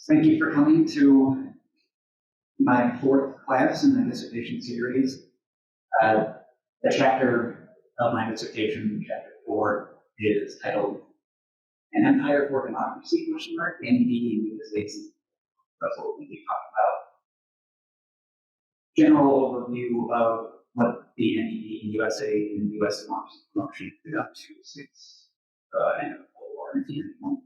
Thank you for coming to my fourth class in the dissertation series. The chapter of my dissertation, chapter 4, is titled An Empire for Democracy, NED in the United States. That's what we'll be talking about. General overview of what the NED in USA and U.S. democracy did up to since the end of the Cold War in 1991.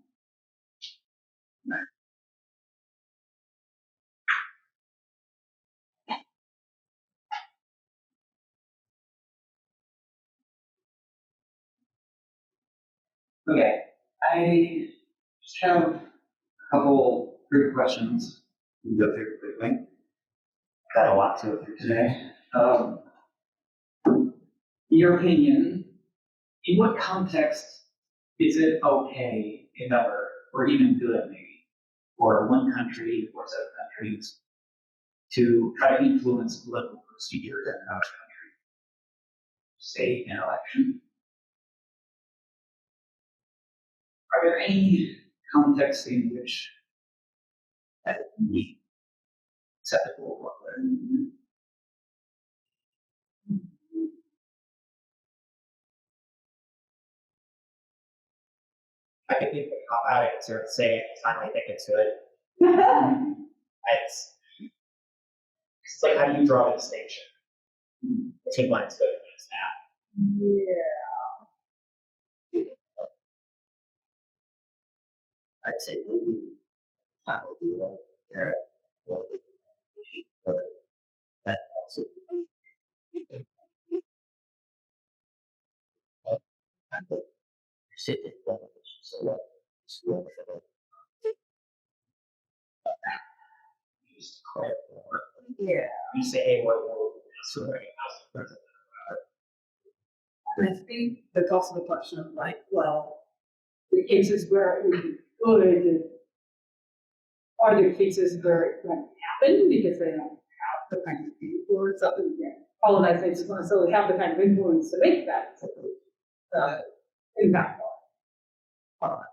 Okay, I just have a couple group questions to go through quickly. Got a lot to go through today. Your opinion, in what context is it okay, if ever, or even good maybe, for one country or set of countries to try to influence political procedures in another country? Say an election. Are there any contexts in which that would be acceptable? I could think of a cop out answer and say I finally think it's good. It's like, how do you draw the distinction between when it's good and when it's bad? Yeah. I'd say maybe that would be like that also. Sit it down. So Just declare war. yeah. You say, hey, what war? Sorry. I think that's also the question of like, well, the cases where it would be good, are there cases where it won't happen because they don't have the kind of influence of it? Colonized states don't necessarily have the kind of influence to make that impact on.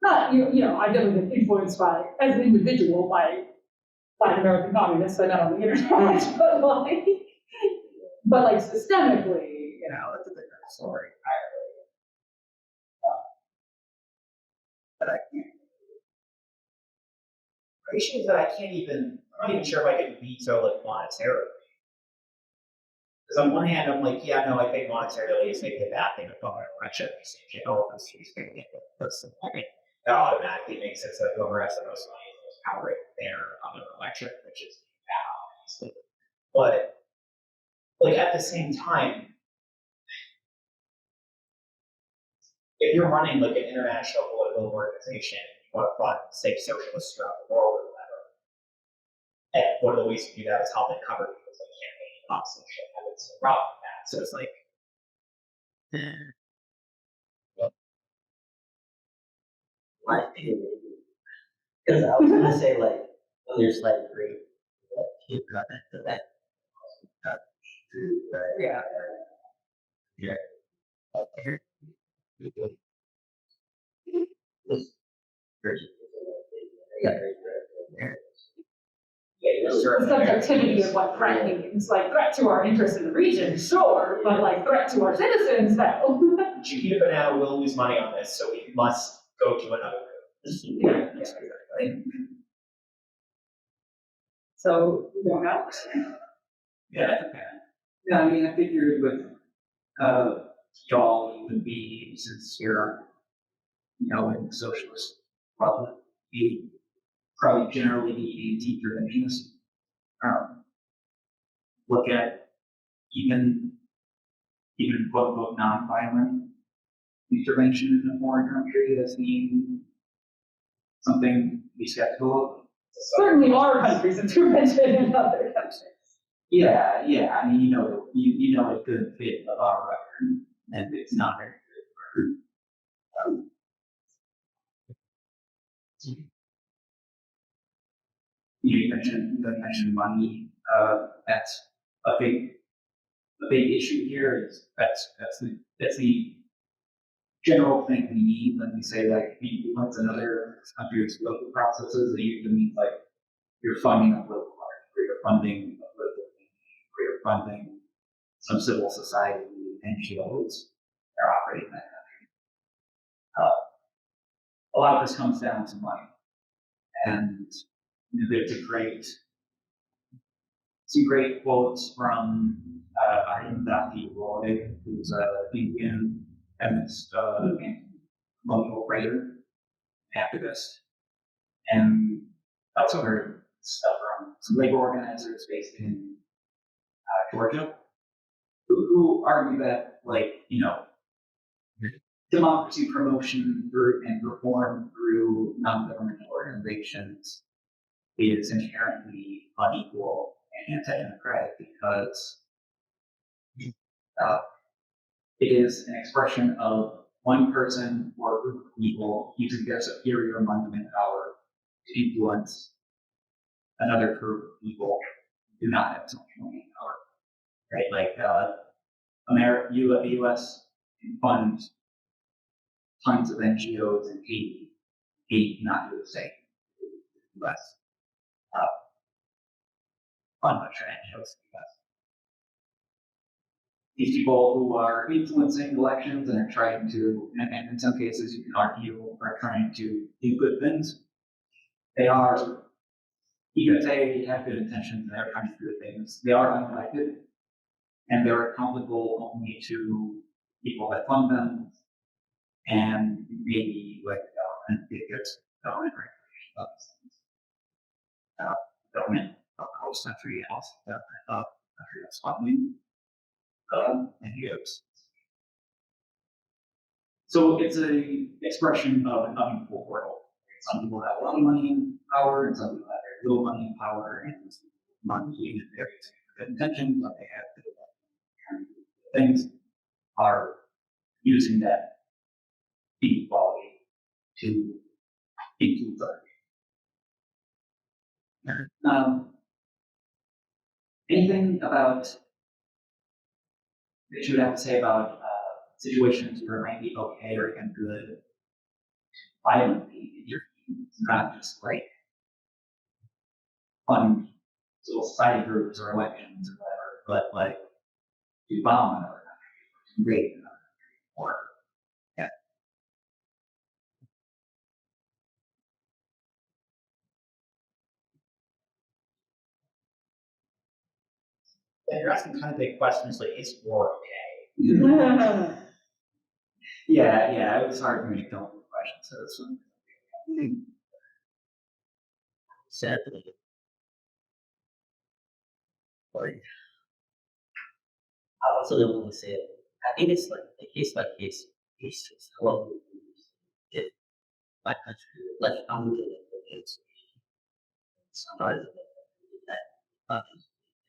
Not, you know, I've never been influenced by, as an individual, by American communists, I know on the internet, but like systemically, you know, it's a different story entirely. But I can't. The issue is that I'm not even sure if I can veto like monetarily. Because on one hand, I'm like, yeah, no, I think monetarily is maybe a bad thing to call an election. That automatically makes it so whoever has the most money, the most power in their election, which is bad, obviously. But like at the same time, if you're running like an international political organization, you want to fund, say, socialists throughout the world or whatever, and one of the ways you do that is help it cover people's like campaign costs and shit. That was the problem with that. So it's like, My opinion, because I was gonna say like there's like great you got that. Yeah. Yeah. Okay. The subjectivity of what threat means, like threat to our interests in the region, sure, but like threat to our citizens, no. Chiquita Banana will lose money on this, so we must go to another route. Yeah, exactly. So, yeah. Yeah, okay. Yeah, I mean, I figured with y'all, you would be, since you're, you know, in socialist, be probably generally be anti-interventionist. Look at even quote unquote non-violent intervention in a foreign country as being something to be skeptical of. Certainly our country's intervention in other countries. Yeah, I mean, you know it could fit of our record, and it's not very good record. You mentioned money. That's a big issue here. That's the general thing we need when we say like influence another country's political processes. It usually means like you're funding a political party, or you're funding a political community, or you're funding some civil society NGOs that are operating in that country. A lot of this comes down to money, and there's some great quotes from Arundhati Roy, who's an Indian feminist colonial writer, activist, and also heard stuff from some labor organizers based in Georgia, who argue that, like, democracy promotion through and reform through non-governmental organizations is inherently unequal and anti-democratic because it is an expression of one person or group of people using their superior monument power to influence another group of people who do not have so much money power, right? Like the U.S. funds tons of NGOs in Haiti. Haiti cannot do the same. The U.S. Fund much for NGOs in the U.S. These people who are influencing elections and are trying to, and in some cases you can argue, are trying to do good things. They are, even if they have good intentions and they're trying to do good things, they are unelected, and they're accountable only to people that fund them, and maybe like the government, it gets government regulation of these things. Government of the host country else, country that's funding NGOs. So it's an expression of an unequal world. Some people have a lot of money and power, and some people have very little money and power, and money and very good intentions, but they have good things, are using that inequality to influence others. Anything about that you would have to say about situations where it might be okay or even good violently in your team? It's not just like fun little society groups or elections or whatever, but like to bomb another country or to rape another country or yeah. And you're asking kind of big questions like, is war okay? Yeah, it was hard for me to come up with questions, so it's Sadly, like, I also don't want to say it. I think it's like a case by case basis. Well, it my country, like I'm looking at it's sometimes that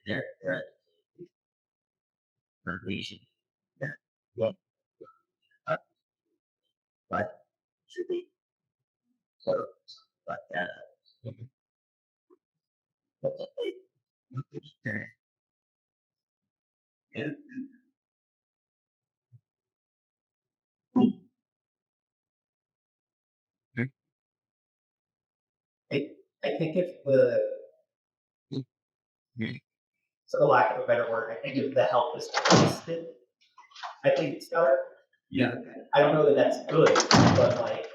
they're region. Yeah. Well, but should be so, but but yeah. I think if the, for the lack of a better word, I think if the help is wasted, I think it's better. Yeah. I don't know that that's good, but like,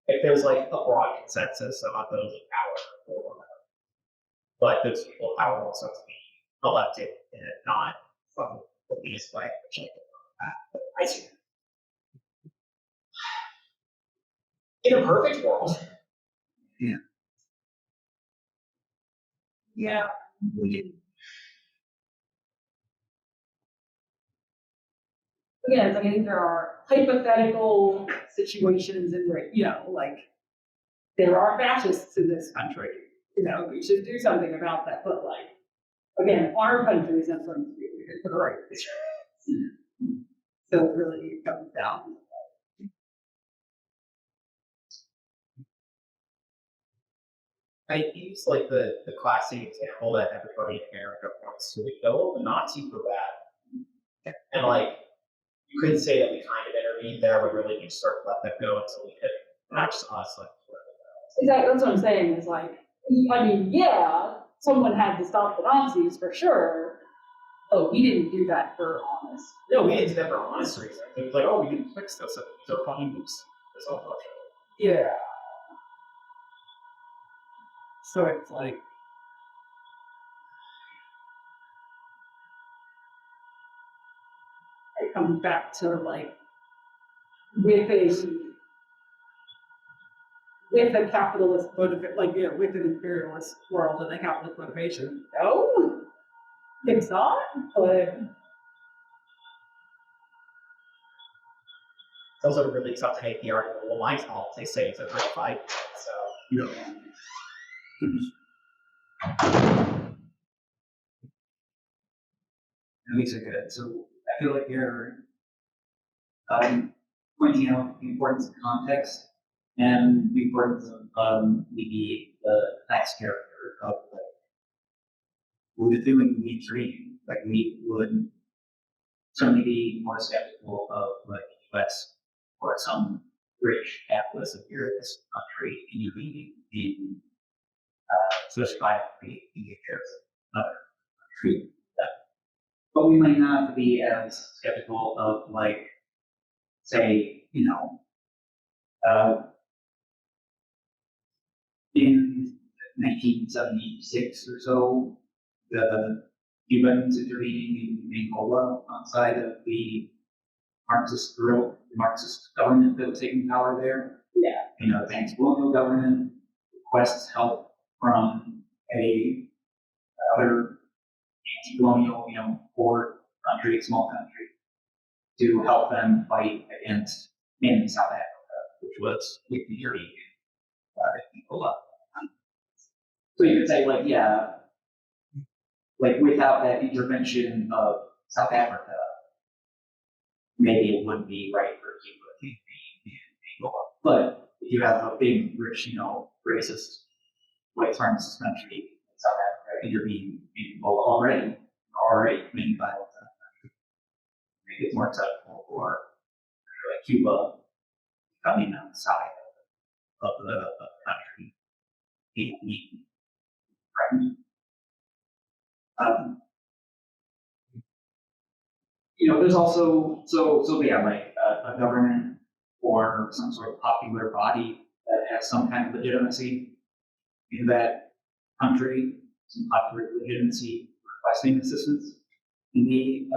if there's like a broad consensus about those in power, or but those people in power also have to be elected and not from the least by I see. In a perfect world. Yeah. Yeah. Again, I mean, there are hypothetical situations in where, like, there are fascists in this country. We should do something about that. But, like, again, our country is not going to be for the right reasons. So it really comes down. I use like the classic example that everybody in America wants to kill the Nazi for that. And like, you could say that we kind of intervened there, but really just sort of let that go until we hit not just us, like Exactly, that's what I'm saying, is like, I mean, yeah, someone had to stop the Nazis for sure. Oh, we didn't do that for honest. no, we didn't do that for honest reasons. It was like, oh, we didn't fix this, so fine, oops. That's all bullshit. Yeah. So it's like. It comes back to like, with a capitalist motivation, like, yeah, with an imperialist world and a capitalist motivation. No, it's not, but It's also really tough to make the argument, well, my fault, they say it's a great fight, so. Yeah. At least are good. So I feel like you're pointing out the importance of context and the importance of maybe the next character of like would doing we dream. Like we would certainly be more skeptical of like the US or some rich capitalist imperialist country intervening in society behaviors of another country. But we might not be as skeptical of like, say, in 1976 or so, the Cubans intervening in Angola outside of the Marxist government that was taking power there. yeah, The anti-colonial government requests help from other anti-colonial, poor country, small country, to help them fight against in South Africa, which was with the European people up. So you could say, like, yeah, like without that intervention of South Africa, maybe it wouldn't be right for Cuba to be in Angola. But if you have a big, rich, racist, white supremacist country, South Africa, intervene in Angola already committing violence in that country, make it more acceptable for like Cuba coming on the side of the country. Um, there's also yeah, like a government or some sort of popular body that has some kind of legitimacy in that country, some popular legitimacy requesting assistance can be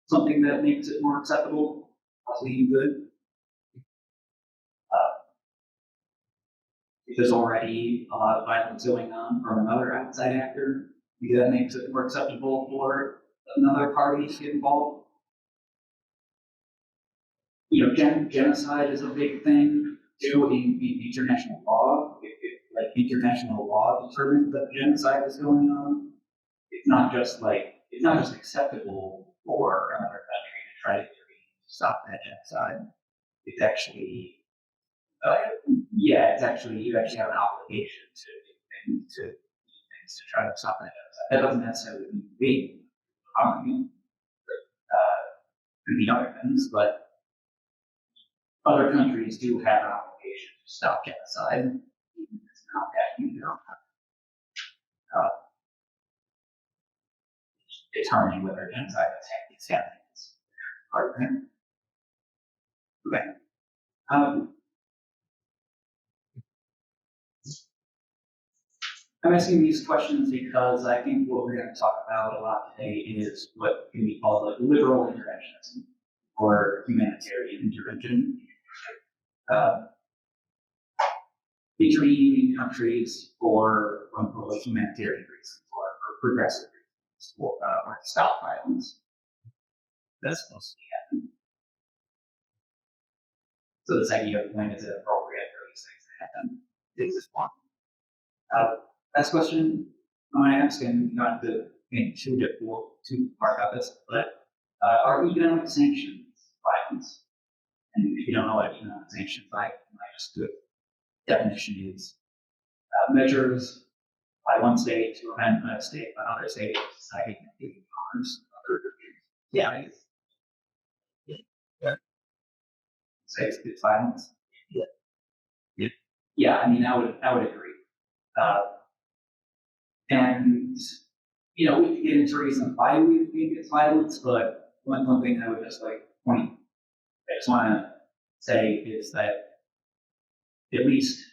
something that makes it more acceptable, possibly good. If there's already a lot of violence going on from another outside actor, maybe that makes it more acceptable for another party to get involved. Genocide is a big thing too in international law. Like international law determines that genocide is going on, it's not just acceptable for another country to try to stop that genocide. It's actually, you actually have an obligation to do things to try to stop that genocide. That doesn't necessarily need to be could be other things, but other countries do have an obligation to stop genocide. It's not that determining whether genocide is happening. It's hard to think. Okay. I'm asking these questions because I think what we're going to talk about a lot today is what can be called like liberal interventionism or humanitarian intervention. Intervening in countries for humanitarian reasons or for progressive reasons or to stop violence. That's mostly happening. So this idea of when is it appropriate for these things to happen is this one. Last question I want to ask, and not to get too far about this, but are economic sanctions violence? And if you don't know what economic sanctions like, just the definition is measures by one state to prevent a state by another state deciding to harms other countries. Yeah. say it's violence. Yeah. Yeah. Yeah, I mean, I would agree. And you know, we could get into reasons why we think it's violence, but one thing I would just like point, I just want to say is that at least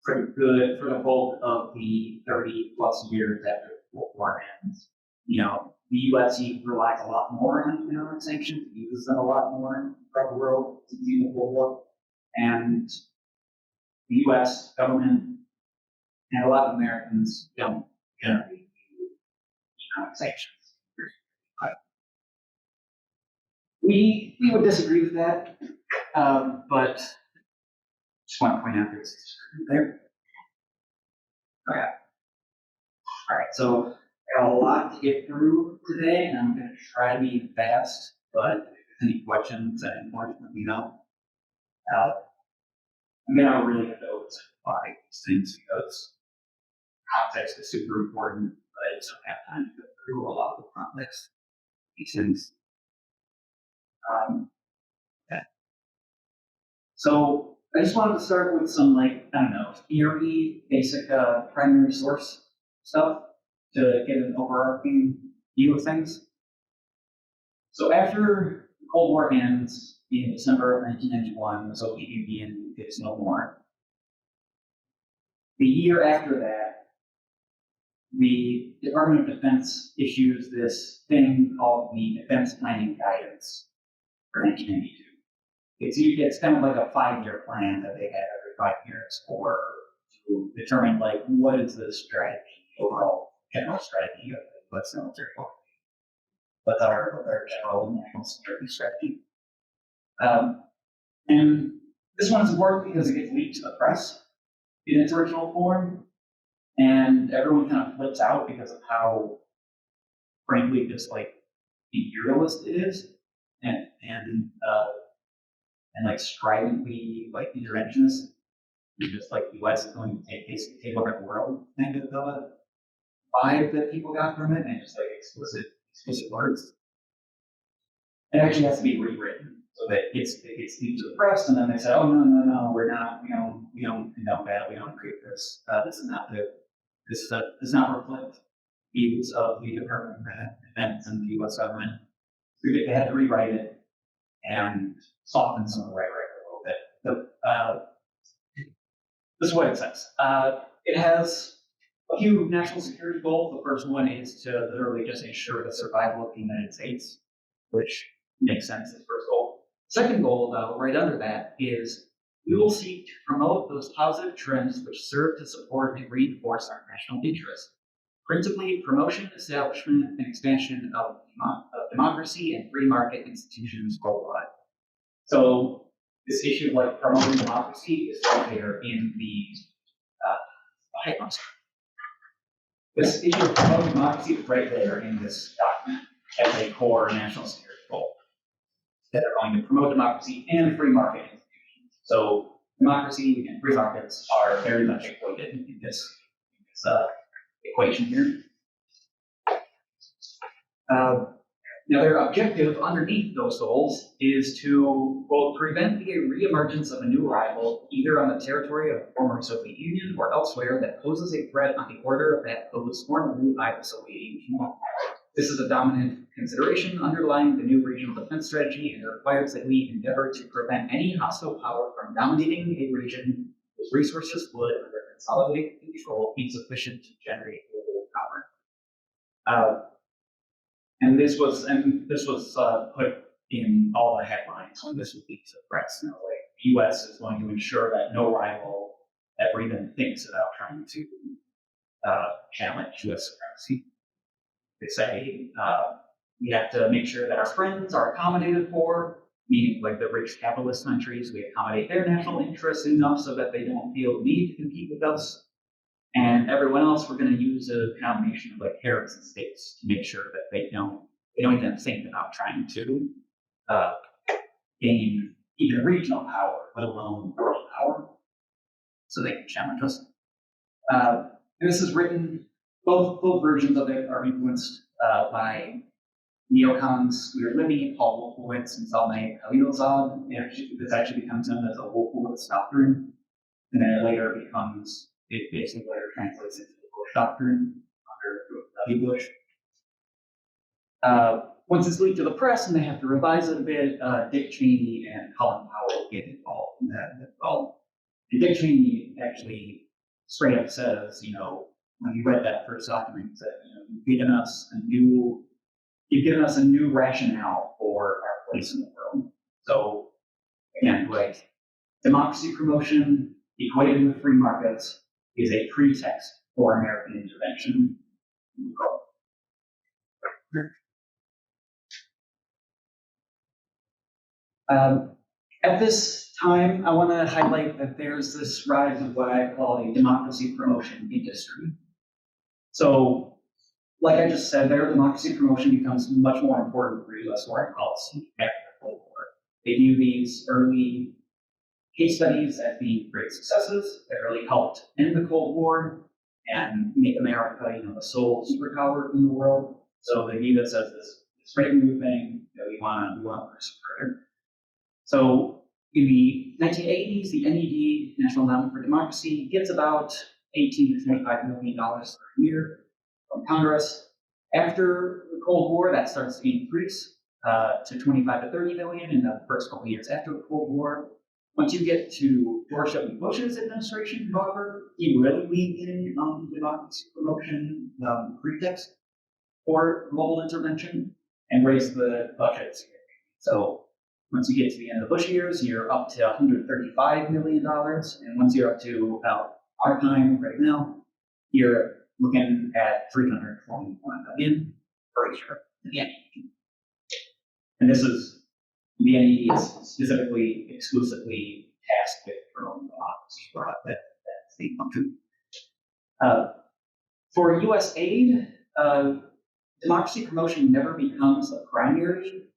for the bulk of the 30 plus years after the World War ends, you know, the U.S. relies a lot more on economic sanctions, uses them a lot more throughout the world since the end of the World War, and the U.S. government and a lot of Americans don't generally use economic sanctions. We would disagree with that, but just want to point out there's there. Okay. All right, so I got a lot to get through today, and I'm going to try to be fast. But if there's any questions and more, let me know. I'm going to really oversimplify these things because context is super important, but I just don't have time to go through a lot of the complex these things. Okay. So I just wanted to start with some, like, I don't know, theory, basic primary source stuff to get an overarching view of things. So after the Cold War ends in December of 1991, the Soviet Union is no more. The year after that, the Department of Defense issues this thing called the Defense Planning Guidance for 1992. It's kind of like a 5-year plan that they have every 5 years to determine, like, what is the strategy, overall general strategy of the U.S. military, what's our general national security strategy. And this one's important because it gets leaked to the press in its original form, and everyone kind of flips out because of how, frankly, just like imperialist it is, and like stridently like interventionist. Just like the U.S. is going to take over the world kind of vibe that people got from it, and just like explicit words. It actually has to be rewritten so that it gets leaked to the press, and then they say, "Oh no, we're not. We don't condone that. We don't agree with this. This does not reflect views of the Department of Defense and the U.S. government." So they had to rewrite it and soften some of the rhetoric a little bit. This is what it says. It has a few national security goals. The first one is to literally just ensure the survival of the United States, which makes sense as first goal. Second goal, though, right under that, is we will seek to promote those positive trends which serve to support and reinforce our national interests. Principally, promotion, establishment, and expansion of democracy and free market institutions worldwide. So this issue of like promoting democracy is right there in the This issue of promoting democracy is right there in this document as a core national security goal. That are going to promote democracy and free market institutions. So democracy and free markets are very much equated in this equation here. Now, their objective underneath those goals is to, quote, prevent the reemergence of a new rival, either on the territory of the former Soviet Union or elsewhere, that poses a threat on the order of that posed formerly by the Soviet Union. This is a dominant consideration underlying the new regional defense strategy, and it requires that we endeavor to prevent any hostile power from dominating a region whose resources would, under consolidated control, be sufficient to generate global power. And this was put in all the headlines when this was leaked to the press. In a way, the U.S. is going to ensure that no rival ever even thinks about trying to challenge U.S. supremacy. They say we have to make sure that our friends are accommodated for, meaning like the rich capitalist countries, we accommodate their national interests enough so that they don't feel the need to compete with us. And everyone else, we're going to use a combination of like carrots and sticks to make sure that they don't even think about trying to gain even regional power, let alone world power, so they can challenge us. This is written, both versions of it are influenced by neocons we were living, Paul Wolfowitz and Salme Khalilzad. This actually becomes known as the Wolfowitz doctrine, and then it basically later translates into the Bush doctrine under George W. Bush. Once it's leaked to the press and they have to revise it a bit, Dick Cheney and Colin Powell get involved in that as well. And Dick Cheney actually straight up says, when he read that first document, he said, you've given us a new rationale for our place in the world. So again, like democracy promotion equated with free markets is a pretext for American intervention in the world. At this time, I want to highlight that there's this rise of what I call a democracy promotion industry. So, like I just said there, democracy promotion becomes much more important for U.S. foreign policy after the Cold War. They view these early case studies as being great successes that really helped end the Cold War and make America, the sole superpower in the world. So they view this as this great new thing that we want to pursue further. So in the 1980s, the NED, National Endowment for Democracy, gets about $18 to $25 million per year from Congress. After the Cold War, that starts to increase to 25 to 30 million in the first couple of years after the Cold War. Once you get to George W. Bush's administration, however, he really leaned in on democracy promotion pretext for global intervention and raised the budget significantly. So once you get to the end of the Bush years, you're up to $135 million. And once you're up to about our time right now, you're looking at $321 million per year. Again. And this is, the NED is specifically, exclusively tasked with promoting democracy. That's the function. For US aid, democracy promotion never becomes a primary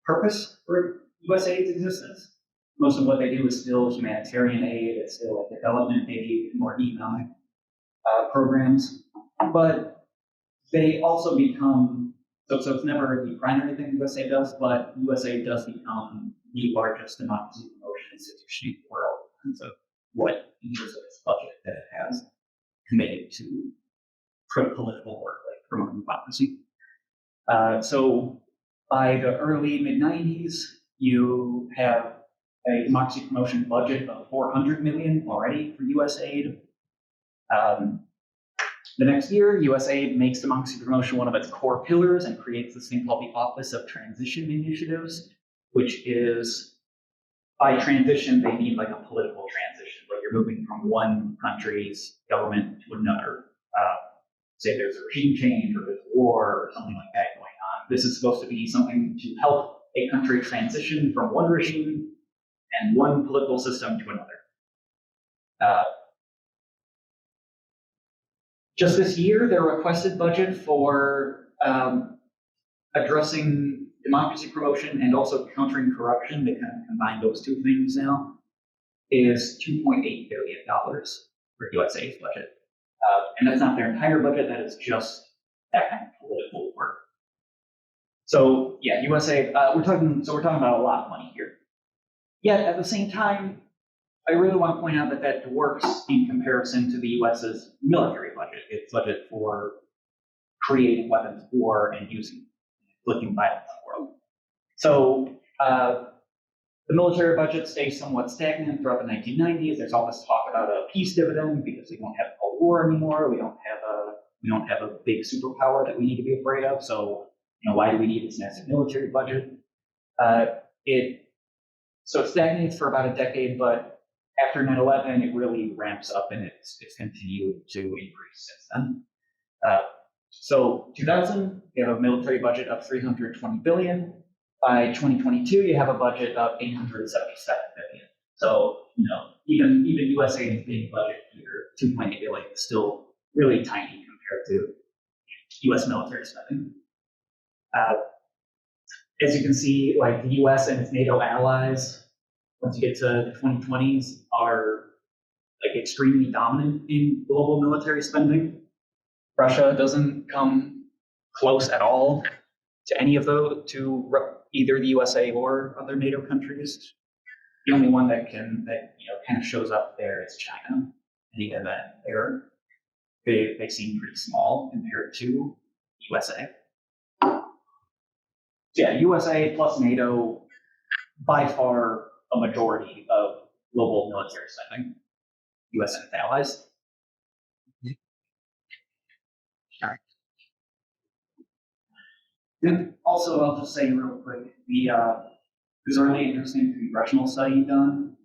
purpose for US aid's existence. Most of what they do is still humanitarian aid, it's still development aid, more economic programs. But they also become, so it's never the primary thing USA does, but USA does become the largest democracy promotion institution in the world in terms of what years of its budget that it has committed to political work, like promoting democracy. So by the early mid-90s, you have a democracy promotion budget of $400 million already for US aid. The next year, USAID makes democracy promotion one of its core pillars and creates this thing called the Office of Transition Initiatives, which is, by transition, they mean like a political transition, like you're moving from one country's government to another. Say there's a regime change or there's a war or something like that going on. This is supposed to be something to help a country transition from one regime and one political system to another. Just this year, their requested budget for addressing democracy promotion and also countering corruption, they kind of combine those two things now, is $2.8 billion for USAID's budget. And that's not their entire budget, that is just that kind of political work. So yeah, USAID, we're talking about a lot of money here. Yet at the same time, I really want to point out that that dwarfs in comparison to the US's military budget, its budget for creating weapons of war and inflicting violence on the world. So the military budget stays somewhat stagnant throughout the 1990s. There's all this talk about a peace dividend because we don't have a Cold War anymore. We don't have a big superpower that we need to be afraid of. So why do we need this massive military budget? It stagnates for about a decade, but after 9/11, it really ramps up and it's continued to increase since then. So 2000, you have a military budget of $320 billion. By 2022, you have a budget of $877 billion. So even USAID's big budget here, $2.8 billion, is still really tiny compared to US military spending. As you can see, like the US and its NATO allies, once you get to the 2020s, are like extremely dominant in global military spending. Russia doesn't come close at all to any of those, either the USA or other NATO countries. The only one that kind of shows up there is China. And even then, they seem pretty small compared to USA. Yeah, USA plus NATO, by far a majority of global military spending. US and its allies. And also, I'll just say real quick, there's a really interesting congressional study done,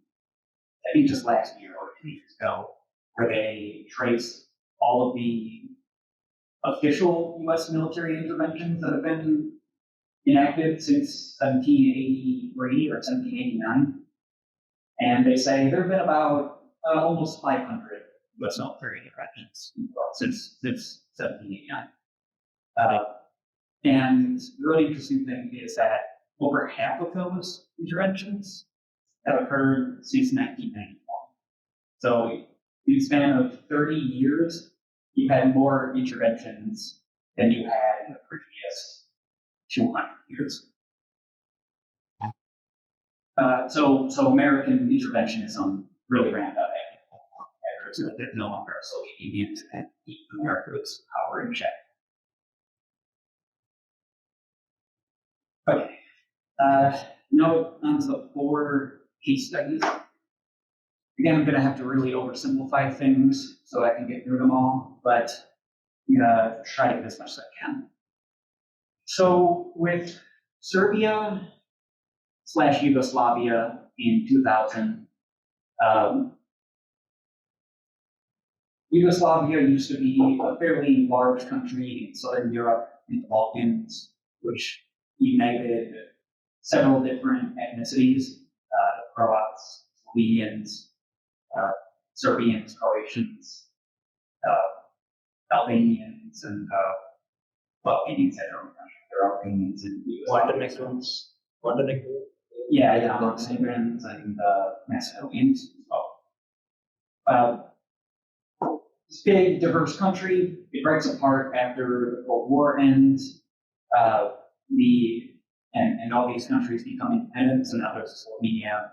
I think just last year or 2 years ago, where they traced all of the official US military interventions that have been enacted since 1783 or 1789. And they say there have been about almost 500 US military interventions since 1789. And the really interesting thing is that over half of those interventions have occurred since 1991. So in the span of 30 years, you've had more interventions than you had in the previous 200 years. So American interventionism really ran out of hand. There's no longer a Soviet Union to keep America's power in check. Okay. Now on to 4 case studies. Again, I'm going to have to really oversimplify things so I can get through them all, but I'm going to try to get as much as I can. So with Serbia / Yugoslavia in 2000, Yugoslavia used to be a fairly large country in Southern Europe, in the Balkans, which united several different ethnicities, Croats, Slovenians, Serbians, Croatians, Albanians, and Albanians had their own country. There are Albanians in the US. Yeah, Montenegrins and Macedonians as well. This big, diverse country, it breaks apart after the Cold War ends. And all these countries become independent. So now there's Slovenia,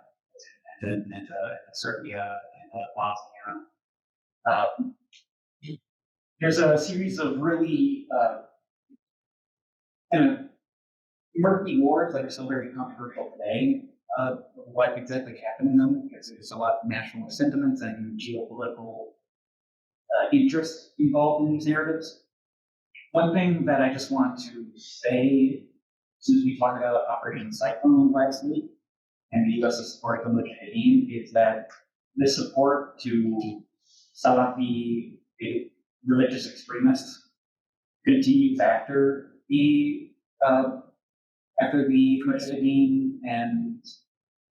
and Serbia, and Bosnia. There's a series of really kind of murky wars that are still very controversial today. What exactly happened in them, because there's a lot of national sentiments and geopolitical interests involved in these narratives. One thing that I just want to say, since we talked about Operation Cyclone last week, and the U.S.'s support of Mujahideen, is that this support to Salafi religious extremists continues after the Mujahideen and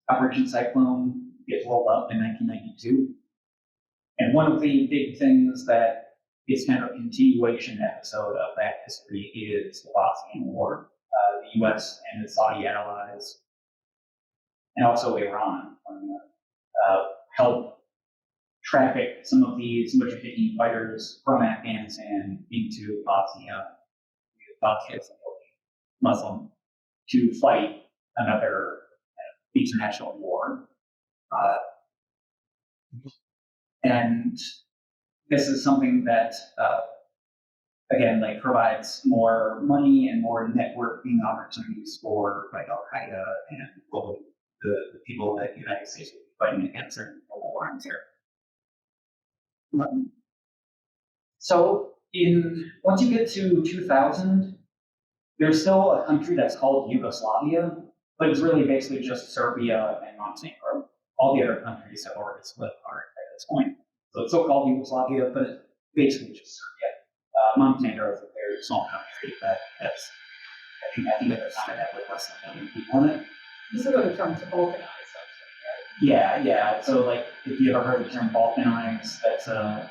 Operation Cyclone gets rolled up in 1992. And one of the big things that is kind of a continuation episode of that history is the Bosnian War. The U.S. and its Saudi allies, and also Iran, helped traffic some of these Mujahideen fighters from Afghanistan into Bosnia. Bosnia is Muslim, to fight another international war. And this is something that, again, provides more money and more networking opportunities for Al Qaeda and the people that the United States will be fighting against in global arms here. So once you get to 2000, there's still a country that's called Yugoslavia, but it's really basically just Serbia and Montenegro. All the other countries have already split apart at this point. So it's still called Yugoslavia, but it's basically just Serbia. Montenegro is a very small country that has, I think it's not that with less than 1 million people in it. This is what it comes to balkanized. Yeah. So if you ever heard the term balkanized, that's a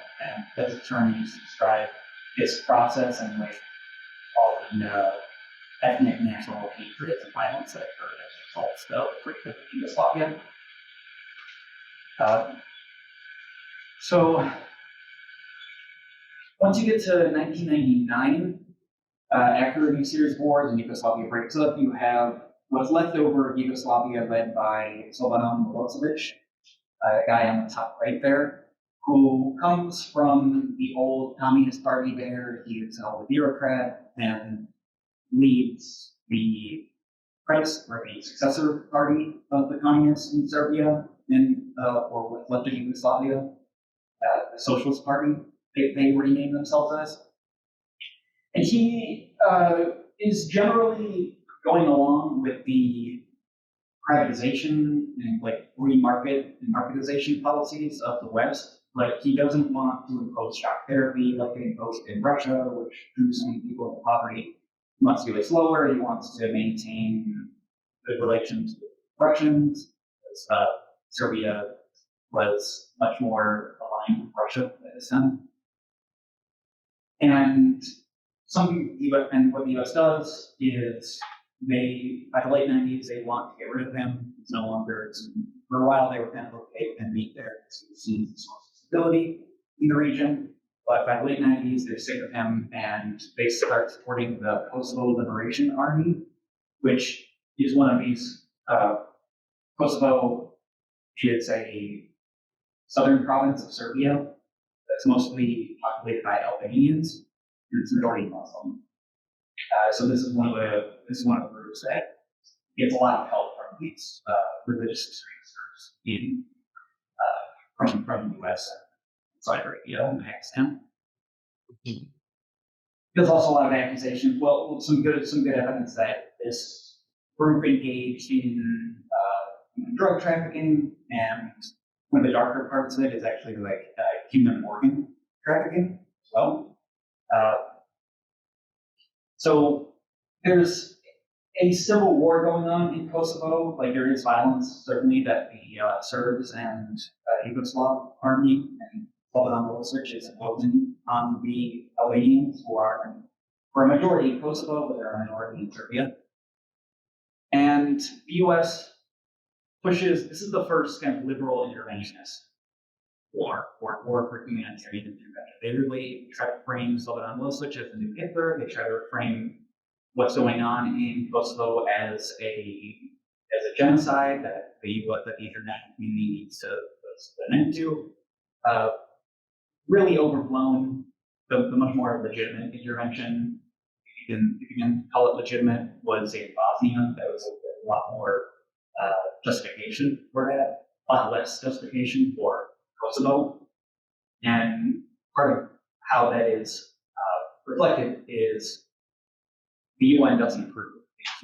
term used to describe this process and all the ethnic national hatred and violence that occurred as a result of the Yugoslavia. So once you get to 1999, After a series of wars and Yugoslavia breaks up, you have what's left over of Yugoslavia led by Slobodan Milosevic, a guy on the top right there, who comes from the old Communist Party there. He is a bureaucrat and leads the successor party of the communists in Serbia and or what's left of Yugoslavia, the Socialist Party. They renamed themselves as. And he is generally going along with the privatization and like free market and marketization policies of the West. Like he doesn't want to impose shock therapy like they imposed in Russia, which drew some people into poverty. He wants to do it slower. He wants to maintain good relations with Russians. Because, Serbia was much more aligned with Russia at this time. And what the US does is by the late 90s, they want to get rid of him. It's no longer, for a while, they were kind of okay and meet there to see the source of stability in the region. But by the late 90s, they're sick of him and they start supporting the Kosovo Liberation Army, which is one of these, Kosovo is a southern province of Serbia that's mostly populated by Albanians, and it's majority Muslim. So this is one of the groups that gets a lot of help from these religious extremists in from the U.S. Saudi Arabia and Pakistan. There's also a lot of accusations. Well, some good evidence that this group engaged in drug trafficking, and one of the darker parts of it is actually like human organ trafficking as well. So there's a civil war going on in Kosovo. Like there is violence, certainly, that the Serbs and Yugoslav army and Slobodan Milosevic is imposing on the Albanians, who are for a majority in Kosovo, but they're a minority in Serbia. And the U.S. pushes. This is the first kind of liberal interventionist war for humanitarian intervention. They really try to frame Slobodan Milosevic as the new Hitler. They try to frame what's going on in Kosovo as a genocide that the international community needs to put an end to. Really overblown. The much more legitimate intervention, if you can call it legitimate, was in Bosnia. That was a lot more justification for that, a lot less justification for Kosovo. And part of how that is reflected is the UN doesn't approve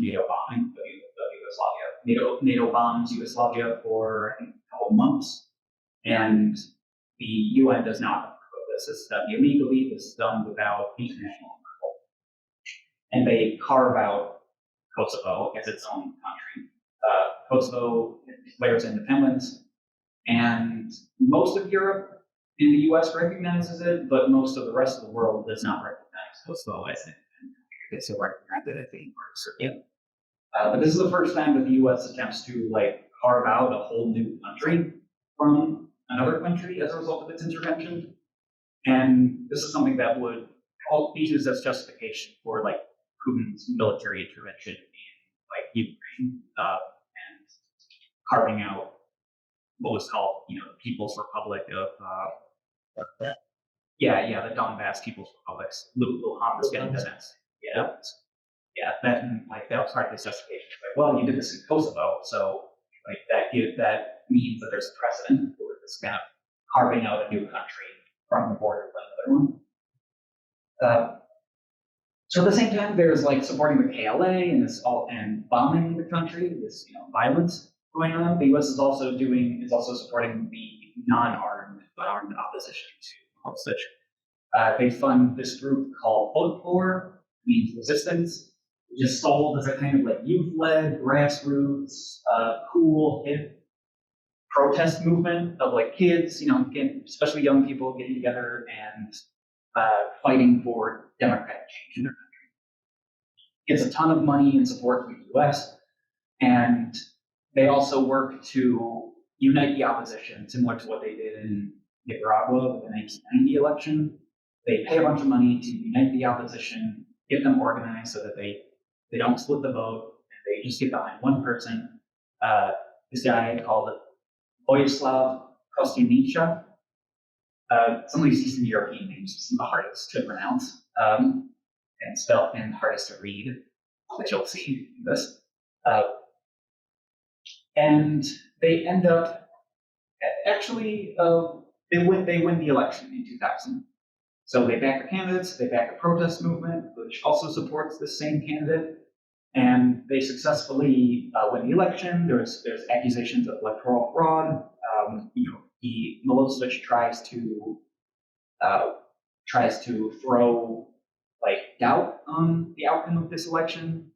NATO bombing of Yugoslavia. NATO bombs Yugoslavia for I think, a couple months, and the UN does not approve of this. It's done illegally. This is done without international approval, and they carve out Kosovo as its own country. Kosovo declares independence, and most of Europe and the US recognizes it, but most of the rest of the world does not recognize Kosovo as an independent country. So recognized, I think, or Serbia. But this is the first time that the US attempts to like carve out a whole new country from another country as a result of its intervention. And this is something that would be used as justification for like Putin's military intervention in like Ukraine and carving out what was called, the People's Republic of the Donbass People's Republics. Luhansk and Donetsk. That was part of this justification. Like, well, you did this in Kosovo, so like that means that there's a precedent for this kind of carving out a new country from the border of another one. So at the same time, there's like supporting the KLA and bombing the country, this violence going on. The U.S. is also supporting the non-armed but armed opposition to Milosevic. They fund this group called Otpor, means resistance, which is sold as a kind of like youth-led, grassroots, cool, hip protest movement of like kids, especially young people getting together and fighting for democratic change in their country. Gets a ton of money and support from the US, and they also work to unite the opposition, similar to what they did in Nicaragua with the 1990 election. They pay a bunch of money to unite the opposition get them organized so that they don't split the vote, and they just get behind one person. This guy called Vojislav Kostunica. Some of these Eastern European names are some of the hardest to pronounce, and spell and hardest to read, which you'll see in this. And they end up actually they win the election in 2000. So they back the candidates, they back the protest movement, which also supports the same candidate, and they successfully win the election. There's accusations of electoral fraud. Milosevic tries to throw like doubt on the outcome of this election.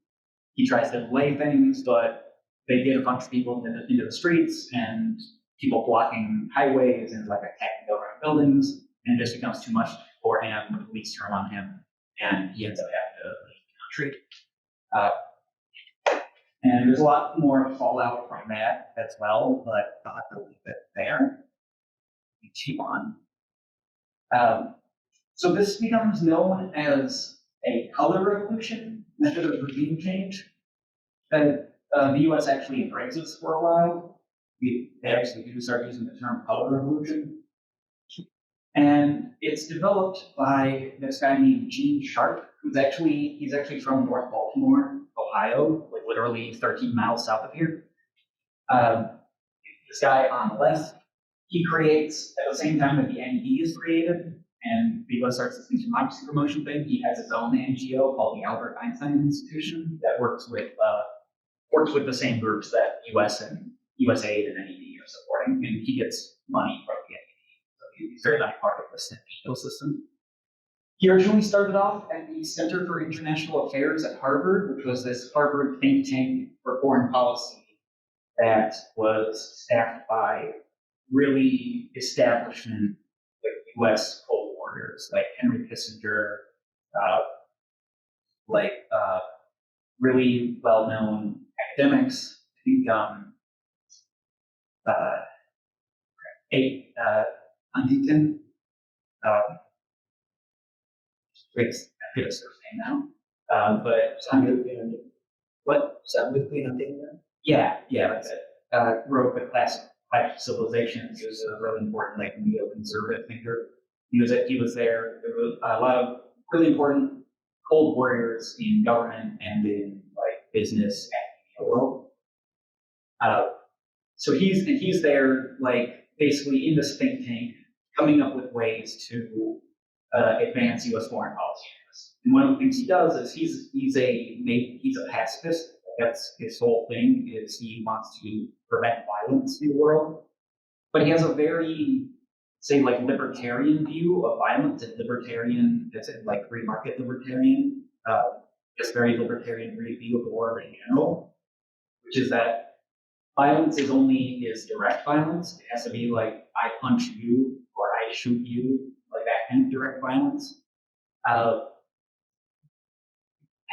He tries to delay things, but they get a bunch of people into the streets and people blocking highways and like attacking government buildings, and it just becomes too much for him. The police turn on him, and he ends up having to leave the country. And there's a lot more fallout from that as well, but I'll have to leave it there. Keep on. So this becomes known as a color revolution method of regime change that the U.S. actually embraces for a while. They actually do start using the term color revolution. And it's developed by this guy named Gene Sharp, he's actually from North Baltimore, Ohio, like literally 13 miles south of here. This guy on the left, he creates, at the same time that the NED is created, and the US starts this democracy promotion thing, he has his own NGO called the Albert Einstein Institution that works with the same groups that USAID and NED are supporting, and he gets money from the NED. So he's very much part of this ecosystem. He originally started off at the Center for International Affairs at Harvard, which was this Harvard think tank for foreign policy that was staffed by really establishment like US Cold Warriors, like Henry Kissinger, really well-known academics. I think Huntington. I forget his first name now. But what? Yeah, that's it. Wrote the Clash of Civilizations. He was a really important, like, neoconservative thinker. He was there. There were a lot of really important Cold Warriors in government and in like business and the world. So he's there, like basically in this think tank, coming up with ways to advance U.S. foreign policy. And one of the things he does is he's a pacifist. That's his whole thing, is he wants to prevent violence in the world. But he has a very, say, like libertarian view of violence, and libertarian, that's it, like free market libertarian, just very libertarian view of the world in general, which is that violence is direct violence. It has to be like, I punch you or I shoot you, like that kind of direct violence.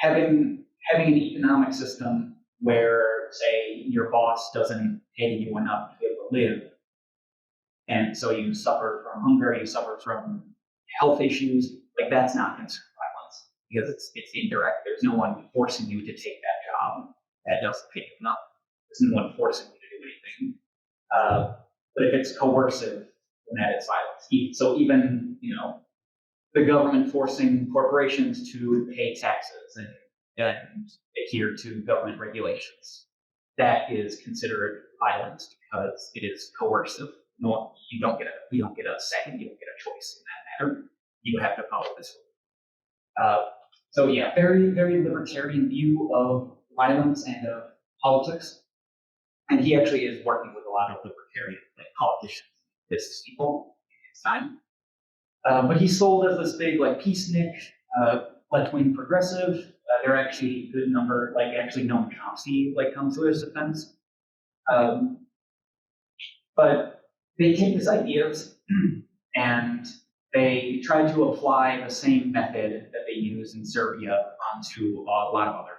Having an economic system where, say, your boss doesn't pay you enough to be able to live, and so you suffer from hunger, you suffer from health issues, like that's not considered violence because it's indirect. There's no one forcing you to take that job that doesn't pay you enough. There's no one forcing you to do anything. But if it's coercive, then that is violence. So even, the government forcing corporations to pay taxes and adhere to government regulations, that is considered violence because it is coercive. No, you don't get a second, you don't get a choice in that matter. You have to follow this rule. So yeah, very, very libertarian view of violence and of politics. And he actually is working with a lot of libertarian politicians, business people in his time. But he's sold as this big peacenik, left-wing progressive. There are actually a good number, actually Noam Chomsky comes to his defense. But they take his ideas and they try to apply the same method that they use in Serbia onto a lot of other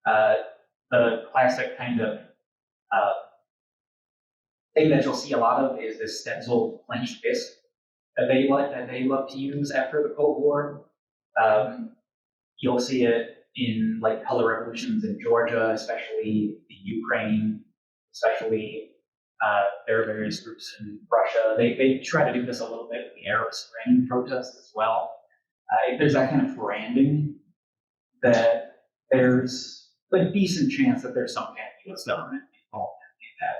countries. The classic kind of thing that you'll see a lot of is this stenciled clenched fist that they love to use after the Cold War. You'll see it in like color revolutions in Georgia, especially the Ukraine, especially there are various groups in Russia. They try to do this a little bit with the Arab Spring protests as well. There's that kind of branding that there's a decent chance that there's some kind of US government involved in that.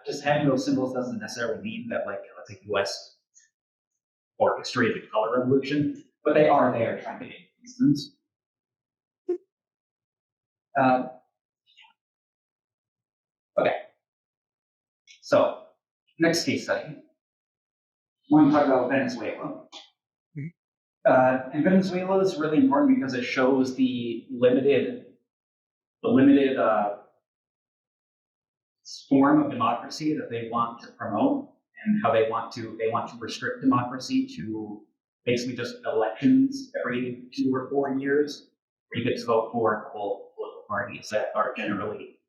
Just having those symbols doesn't necessarily mean that, like, let's say US orchestrated the color revolution, but they are there trying to influence things. Okay. So, next case study. I want to talk about Venezuela. And Venezuela is really important because it shows the limited form of democracy that they want to promote, and how they want to restrict democracy to basically just elections every 2 or 4 years, where you get to vote for a couple political parties that are generally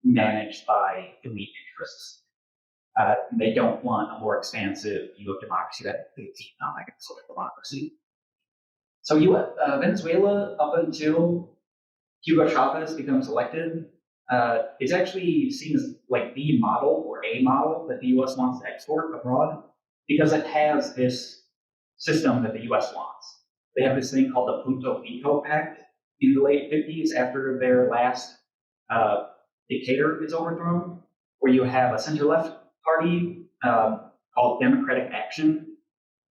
managed by elite interests. They don't want a more expansive view of democracy that includes economic and social democracy. So Venezuela, up until Hugo Chavez becomes elected, is actually seen as like the model or a model that the US wants to export abroad, because it has this system that the US wants. They have this thing called the Punto Fijo Pact in the late 50s, after their last dictator is overthrown, where you have a center-left party called Democratic Action,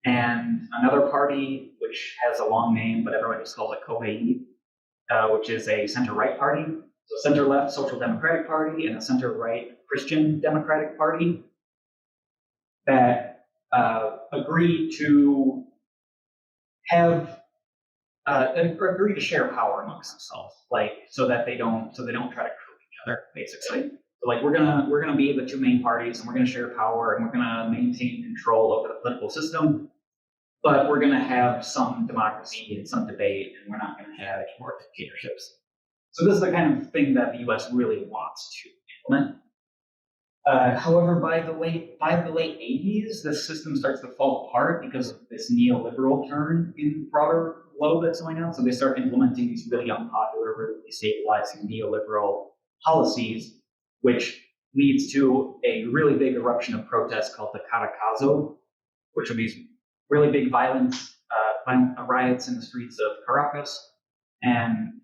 and another party which has a long name, but everyone just calls it COVEI, which is a center-right party. So center-left Social Democratic Party and a center-right Christian Democratic Party that agree to agree to share power amongst themselves, like so they don't try to kill each other, basically. So, like, we're gonna be the two main parties, and we're gonna share power, and we're gonna maintain control over the political system, but we're gonna have some democracy and some debate, and we're not gonna have more dictatorships. So this is the kind of thing that the U.S. really wants to implement. However, by the late 80s, this system starts to fall apart because of this neoliberal turn in the broader globe that's going on. So they start implementing these really unpopular, really destabilizing neoliberal policies, which leads to a really big eruption of protests called the Caracazo, which are these really big violent riots in the streets of Caracas, and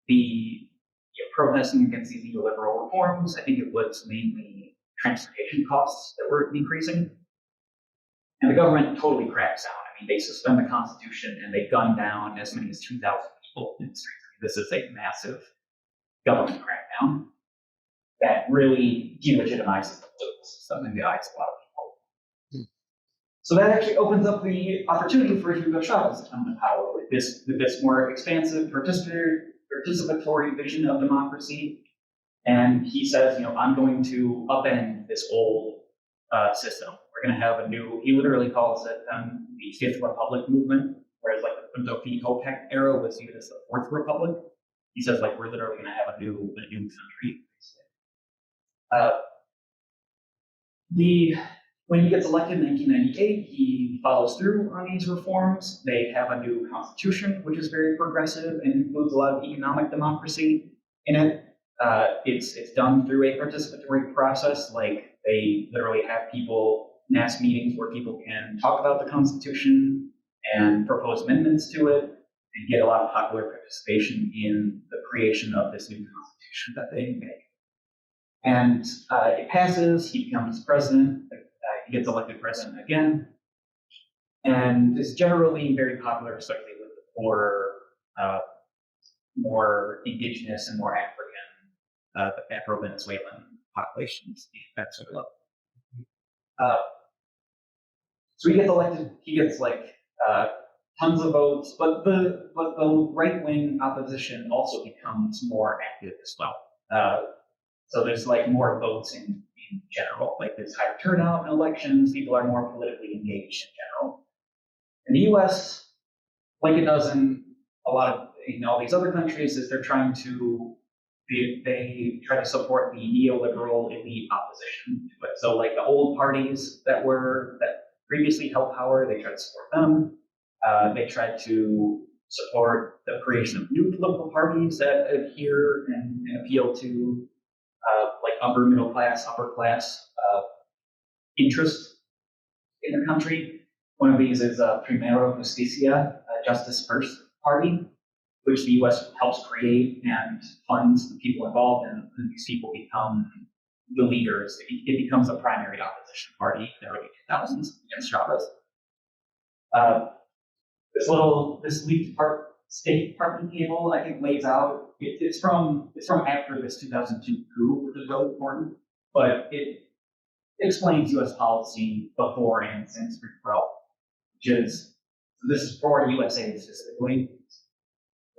the protesting against these neoliberal reforms. I think it was mainly transportation costs that were increasing, and the government totally cracks down. I mean, they suspend the Constitution and they gun down as many as 2,000 people in the streets. This is a massive government crackdown that really delegitimizes the political system in the eyes of a lot of people. So that actually opens up the opportunity for Hugo Chavez to come to power with this more expansive, participatory vision of democracy. And he says, I'm going to upend this old system. We're going to have a new, he literally calls it the Fifth Republic movement, whereas like the Punto Fijo Pact era was viewed as the Fourth Republic. He says, like, we're literally going to have a new country. When he gets elected in 1998, he follows through on these reforms. They have a new constitution, which is very progressive and includes a lot of economic democracy in it. It's done through a participatory process. Like, they literally have mass meetings where people can talk about the constitution and propose amendments to it, and get a lot of popular participation in the creation of this new constitution that they make. And it passes, he becomes president, he gets elected president again, and is generally very popular, especially with the poorer, more indigenous and more African, Afro-Venezuelan populations in Venezuela. So he gets elected, he gets like tons of votes, but the right-wing opposition also becomes more active as well. So there's like more votes in general, like there's higher turnout in elections, people are more politically engaged in general. In the US, like it does in a lot of all these other countries, is they try to support the neoliberal elite opposition to it. So like the old parties that previously held power, they try to support them. They try to support the creation of new political parties that adhere and appeal to like upper middle class, upper class interests in the country. One of these is Primero Justicia, Justice First Party, which the U.S. helps create and funds the people involved, and these people become the leaders. It becomes a primary opposition party in the early 2000s against Chavez. This leaked State Department cable, I think, lays out. It's from after this 2002 coup, which is really important, but it explains U.S. policy before and since free for all, which is, this is for USA specifically.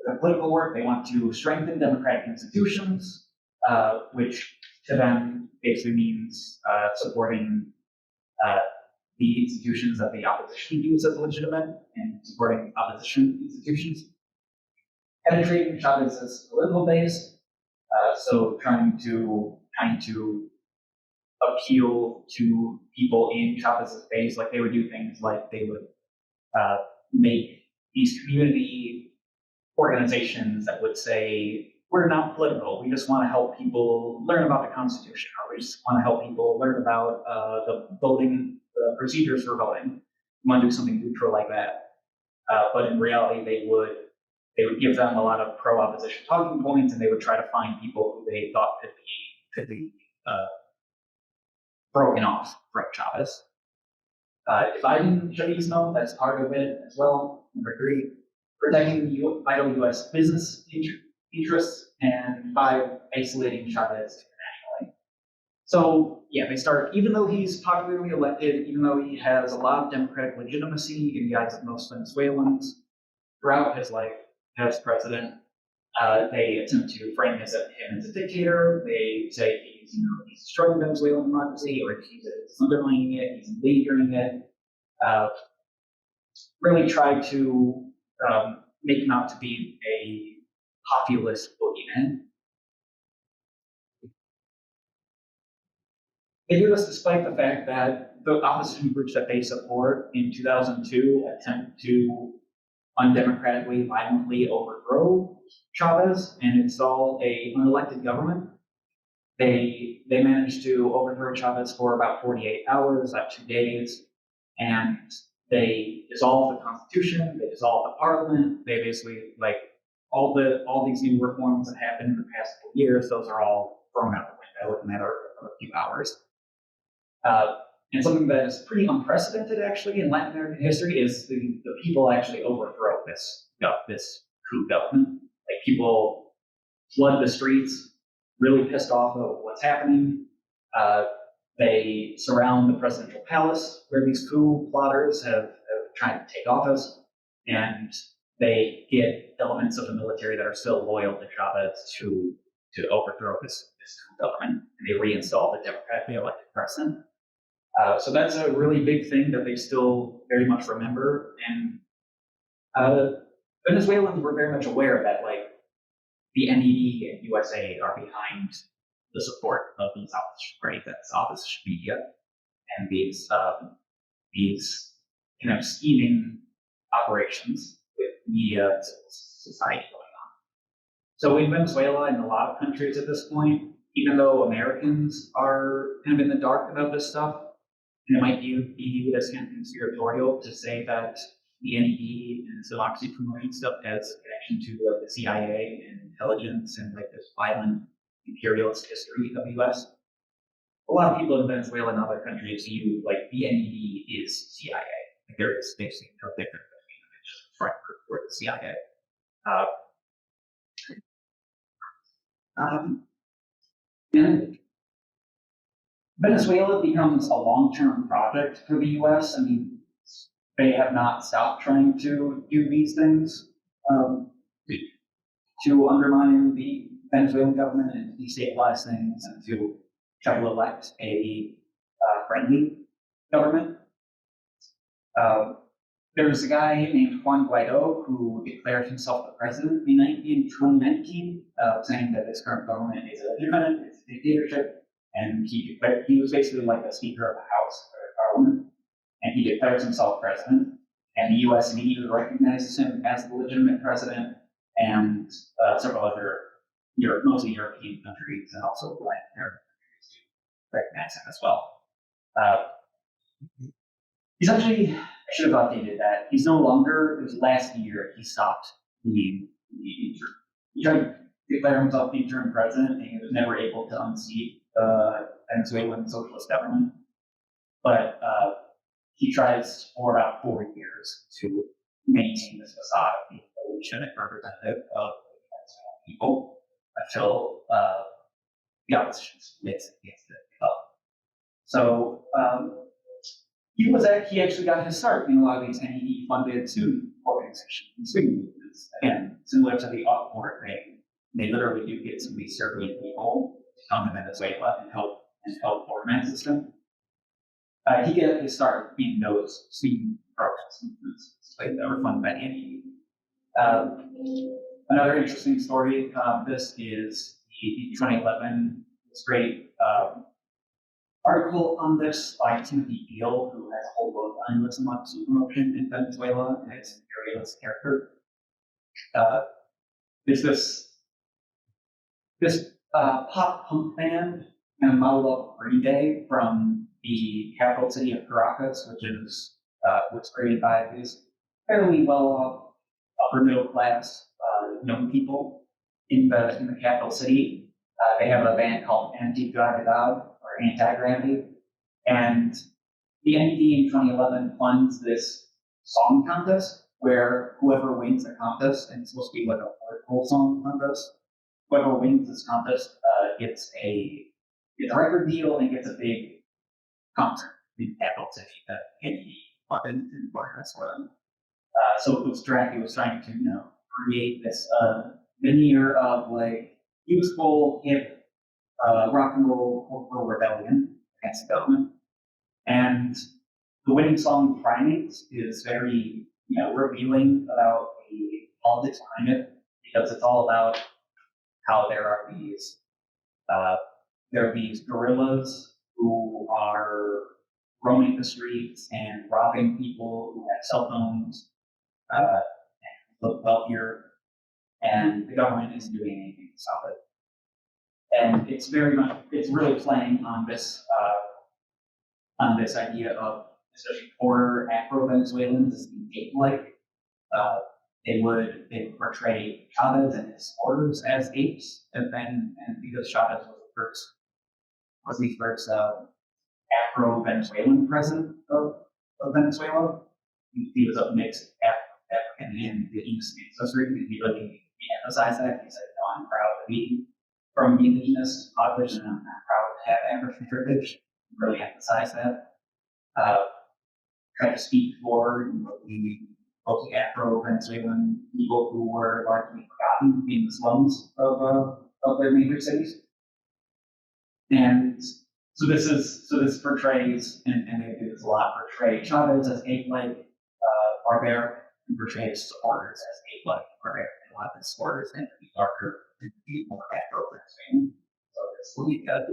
The political work, they want to strengthen democratic institutions, which to them basically means supporting the institutions that the opposition views as legitimate and supporting opposition institutions. Penetrating Chavez's political base, so trying to appeal to people in Chavez's base, like they would do things like they would make these community organizations that would say, we're not political, we just want to help people learn about the Constitution, or we just want to help people learn about the procedures for voting. We want to do something neutral like that. But in reality, they would give them a lot of pro-opposition talking points, and they would try to find people who they thought could be broken off from Chavez. Dividing Chavismo, that's part of it as well. Number 3, protecting vital U.S. business interests, and 5, isolating Chavez internationally. So yeah, they start, even though he's popularly elected, even though he has a lot of democratic legitimacy in the eyes of most Venezuelans, throughout his life as president, they attempt to frame him as a dictator. They say he's destroying Venezuelan democracy, or he's undermining it, he's endangering it. Really try to make him out to be a populist boogeyman. They do this despite the fact that the opposition groups that they support in 2002 attempt to undemocratically, violently overthrow Chavez and install an unelected government. They managed to overthrow Chavez for about 48 hours, about 2 days, and they dissolved the Constitution, they dissolved the Parliament, they basically, like, all these new reforms that happened in the past couple years, those are all thrown out the window in a matter of a few hours. And something that is pretty unprecedented, actually, in Latin American history is the people actually overthrow this coup government. Like, people flood the streets, really pissed off of what's happening. They surround the presidential palace where these coup plotters have tried to take office, and they get elements of the military that are still loyal to Chavez to overthrow this coup government, and they reinstall the democratically elected president. So that's a really big thing that they still very much remember, and Venezuelans were very much aware that, like, the NED and USA are behind the support of these opposition parties, that's opposition media, and these kind of scheming operations with media and civil society going on. So in Venezuela and a lot of countries at this point, even though Americans are kind of in the dark about this stuff, and it might be viewed as kind of conspiratorial to say that the NED and democracy promoting stuff has a connection to like the CIA and intelligence and like this violent imperialist history of the US. A lot of people in Venezuela and other countries view like the NED is CIA. Like there is basically no difference between them. It's just front for the CIA. And Venezuela becomes a long-term project for the US. I mean, they have not stopped trying to do these things to undermine the Venezuelan government and destabilize things and to try to elect a friendly government. There's a guy named Juan Guaido who declared himself the president in 2019, saying that this current government is illegitimate, it's a dictatorship, and he was basically like the Speaker of the House or the Parliament, and he declares himself president. and the U.S. immediately recognizes him as the legitimate president, and several other mostly European countries and also Latin American countries recognize him as well. He's actually, I should have updated that. He's no longer, it was last year, he stopped being the interim. He tried to declare himself the interim president, and he was never able to unseat the Venezuelan socialist government. But he tries for about 4 years to maintain this facade of being the legitimate representative of the Venezuelan people until the opposition submits against it. So he actually got his start in a lot of these NED-funded student organizations, student movements. Again, similar to the Upward thing, they literally do get some of these Serbian people to come to Venezuela and help organize the system. He got his start in those student protest movements that were funded by the NED. Another interesting story, this is the 2011, this great article on this by Timothy Beale, who has a whole book on illicit promotion in Venezuela, and it's a very illicit character. This pop punk band kind of modeled up Green Day from the capital city of Caracas, which was created by these fairly well-off, upper middle class young people in the capital city. They have a band called Anti-Gravedad, or Anti-Gravity, and the NED in 2011 funds this song contest where whoever wins the contest, and it's supposed to be like a political song contest, whoever wins this contest gets a record deal and gets a big concert in the capital city that NED funded and organized for them. So it was trying to create this veneer of like youthful, hip, rock and roll cultural rebellion against the government. And the winning song Primates is very, revealing about the politics behind it, because it's all about how there are these guerrillas who are roaming the streets and robbing people who have cell phones, and look wealthier, and the government isn't doing anything to stop it. And it's really playing on this idea of, especially poorer Afro-Venezuelans, as being ape-like. They would portray Chavez and his supporters as apes, and because Chavez was the first Afro-Venezuelan president of Venezuela, he was of mixed African and indigenous ancestry, and he really emphasized that. He said, "No, I'm proud to be from the indigenous population, and I'm proud to have African heritage." Really emphasize that. Try to speak for the Afro-Venezuelan people who were largely forgotten in the slums of their major cities. And so this portrays, and they do this a lot, portray Chavez as ape-like barbaric, and portray his supporters as ape-like barbaric. A lot of his supporters tend to be darker and be more Afro-Venezuelan. So there's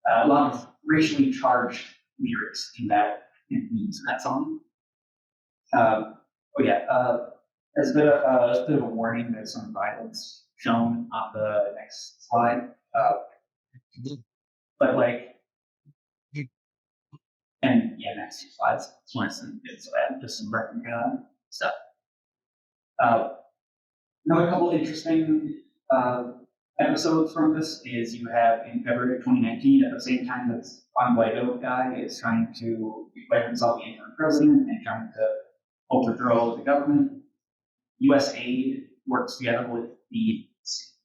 a lot of racially charged lyrics in that song. As a bit of a warning, there's some violence shown on the next slide. But next 2 slides. Just want to add just some background stuff. Another couple interesting episodes from this is you have in February of 2019, at the same time that Juan Guaido guy is trying to declare himself the interim president and trying to overthrow the government. USAID works together with the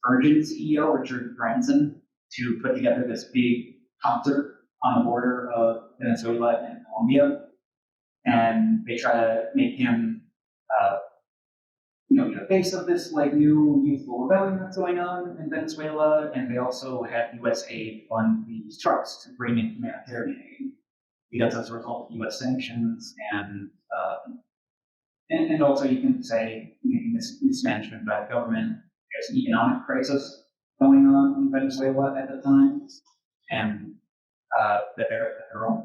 Virgin CEO, Richard Branson, to put together this big concert on the border of Venezuela and Colombia. And they try to make him the face of this new youthful rebellion that's going on in Venezuela, and they also had USAID fund these trucks to bring in humanitarian aid, because as a result of U.S. sanctions and also you can say mismanagement by the government. There's an economic crisis going on in Venezuela at the time, and that they're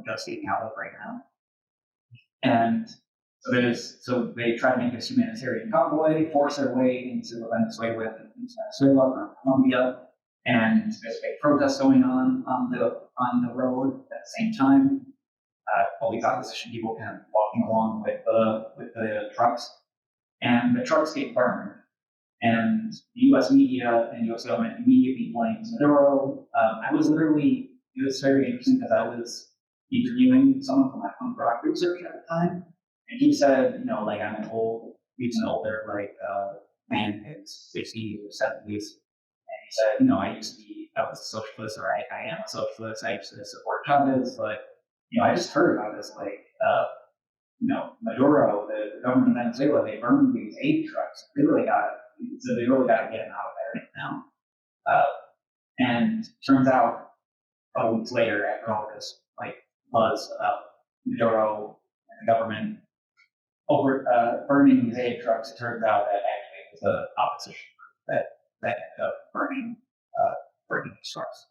just getting out of right now. And So they try to make this humanitarian convoy, force their way into Venezuela from Colombia, and there's a big protest going on the road at the same time. All these opposition people kind of walking along with the trucks, and the trucks get burned. And the U.S. media and U.S. government immediately blames Maduro. It was very interesting because I was interviewing someone from my punk rock research at the time, and he said, like he's an older man in his 60s or 70s, and he said, I was a socialist, or I am a socialist. I used to support Chavez, but I just heard about this, Maduro, the government of Venezuela, they burned these aid trucks. They really got to get him out of there now. And turns out, a couple weeks later, after all this buzz about Maduro and the government over burning these aid trucks, it turns out that actually it was the opposition group that ended up burning these trucks.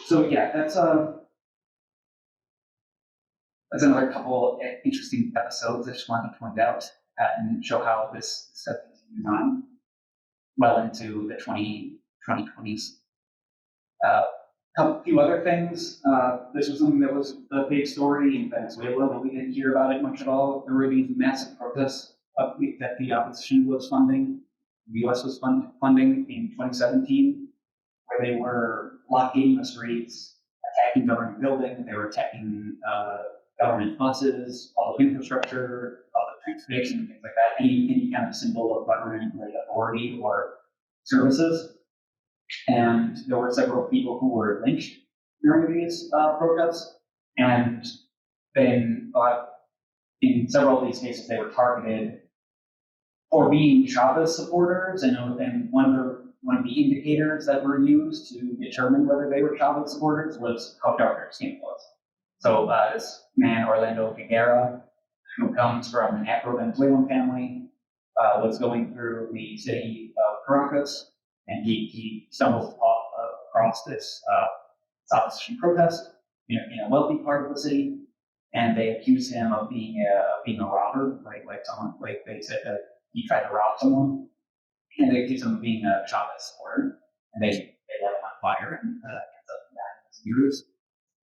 So yeah, that's another couple interesting episodes I just wanted to point out and show how this stuff continues on well into the 2020s. A few other things. This was something that was a big story in Venezuela, but we didn't hear about it much at all. There were these massive protests that the opposition was funding, the U.S. was funding in 2017, where they were blockading the streets, attacking government buildings, they were attacking government buses, all the infrastructure, all the transportation, things like that, any kind of symbol of government authority or services. And there were several people who were lynched during these protests. And then in several of these cases, they were targeted for being Chavez supporters. And one of the indicators that were used to determine whether they were Chavez supporters was how dark their skin was. So this man, Orlando Figuera, who comes from an Afro-Venezuelan family, was going through the city of Caracas, and he stumbles across this opposition protest in a wealthy part of the city, and they accuse him of being a robber, like they said that he tried to rob someone, and they accuse him of being a Chavez supporter, and they light him on fire and use.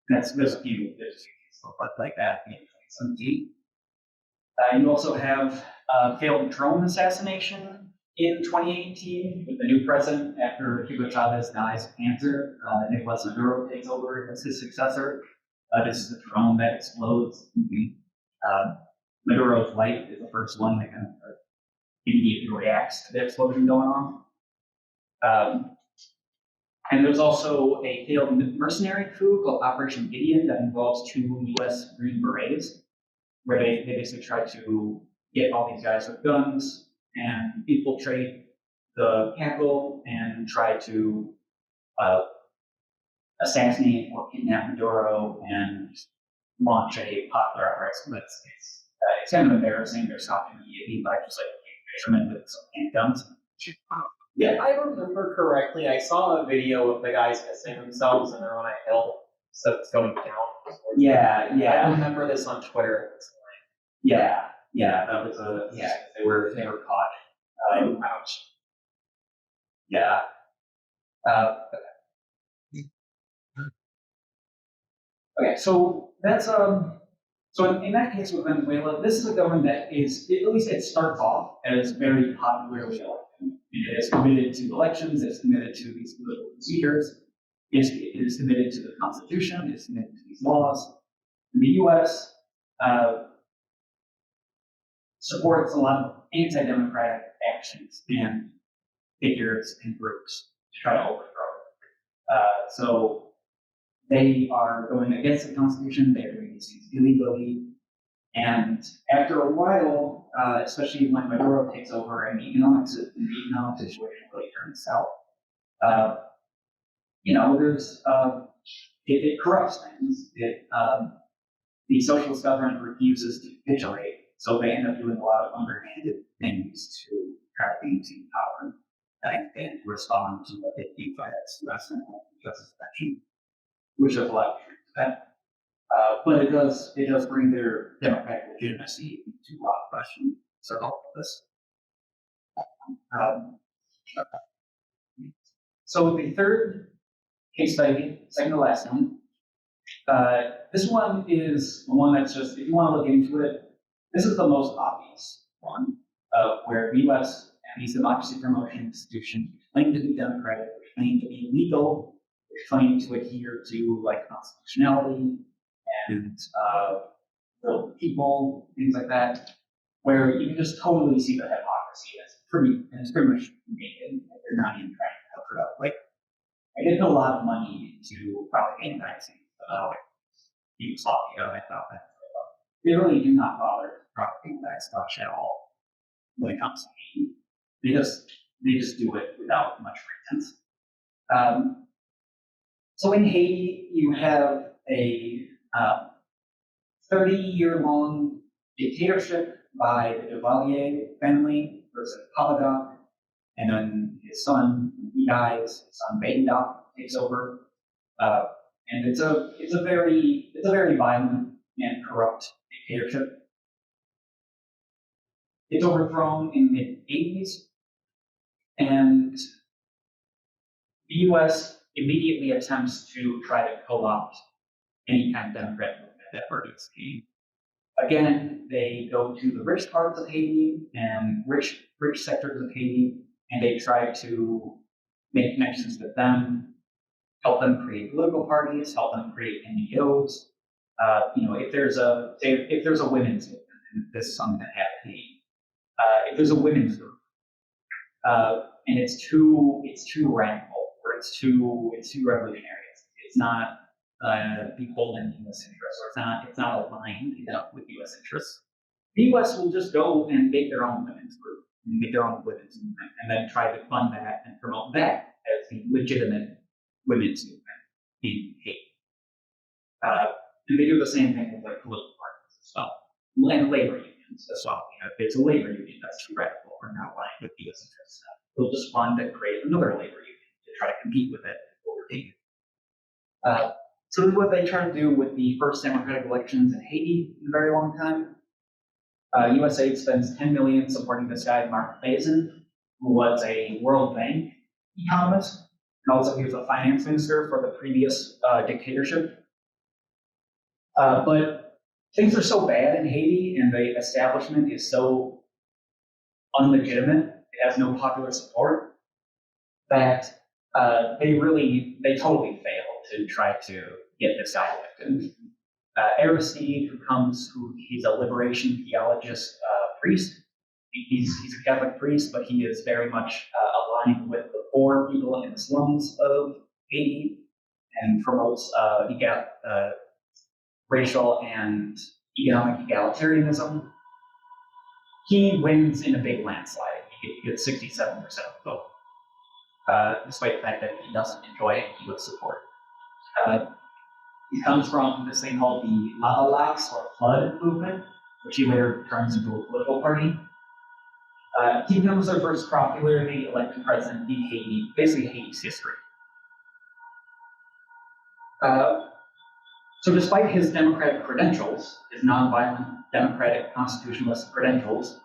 There's a few stuff like that in 2017. You also have failed drone assassination in 2018 with the new president after Hugo Chavez dies of cancer. Nicolas Maduro takes over as his successor. This is a drone that explodes. Maduro's wife is the first one that kind of immediately reacts to the explosion going on. And there's also a failed mercenary coup called Operation Gideon that involves 2 U.S. Green Berets, where they basically try to get all these guys with guns and infiltrate the capital and try to assassinate or kidnap Maduro and launch a popular uprising. It's kind of embarrassing. They're stopped immediately by just fishermen with some handguns. Yeah, if I remember correctly, I saw a video of the guys pissing themselves and they're on a hill, so it's going down. Yeah. I remember this on Twitter at this point. Yeah, that was they were caught. Ouch. Yeah. Okay, so that's so in that case with Venezuela, this is a government that is, at least it starts off as very popularly elected. It is committed to elections, it's committed to these political procedures, it is committed to the Constitution, it's committed to these laws. The U.S. Supports a lot of anti-democratic actions and figures and groups to try to overthrow it. So they are going against the Constitution, they're doing these things illegally, and after a while, especially when Maduro takes over and the economic situation really turns south, there's it corrupts things. The socialist government refuses to capitulate, so they end up doing a lot of underhanded things to try to maintain power and respond to what they think as rational justice action, which is a lot of that. But it does bring their democratic legitimacy into a lot of question. So all of this. So the third case study, second to last one. This one is one that's just, if you want to look into it, this is the most obvious one of where the U.S. and these democracy promotion institutions claim to be democratic, claim to be legal, claim to adhere to like constitutionality and rule of the people, things like that, where you can just totally see the hypocrisy. It's pretty much naked. They're not even trying to cover it up. Like, I get a lot of money into propagandizing Yugoslavia. I thought that they really do not bother to propagandize much at all when it comes to Haiti. They just do it without much pretense. So in Haiti, you have a 30-year-long dictatorship by the Duvalier family, President Paladoc, and then his son, when he dies, his son Beidoc takes over. And it's a very violent and corrupt dictatorship. It's overthrown in the mid-80s, and the U.S. immediately attempts to try to co-opt any kind of democratic movement that furthers Haiti. Again, they go to the rich parts of Haiti and rich sectors of Haiti, and they try to make connections with them, help them create political parties, help them create NGOs. If there's a women's movement, and this is something that happened in Haiti, if there's a women's group, and it's too radical, or it's too revolutionary, it's not beholden to U.S. interests, or it's not aligned with U.S. interests. The U.S. will just go and make their own women's group, and make their own women's movement, and then try to fund that and promote that as the legitimate women's movement in Haiti. And they do the same thing with like political parties as well, and labor unions as well. If there's a labor union that's too radical or not aligned with U.S. interests, they'll just fund and create another labor union to try to compete with it over Haiti. So this is what they try to do with the first democratic elections in Haiti in a very long time. USAID spends $10 million supporting this guy, Mark Thomason, who was a World Bank economist, and also he was a finance minister for the previous dictatorship. But things are so bad in Haiti, and the establishment is so unlegitimate, it has no popular support, that they totally fail to try to get this guy elected. Aristide, he's a liberation theologist priest. He's a Catholic priest, but he is very much aligned with the poor people in the slums of Haiti, and promotes racial and economic egalitarianism. He wins in a big landslide. He gets 67% of the vote, despite the fact that he doesn't enjoy U.S. support. He comes from this thing called the Lava or Flood movement, which he later turns into a political party. He becomes the first popularly elected president in Haiti, basically Haiti's history. So despite his democratic credentials, his nonviolent democratic constitutionalist credentials,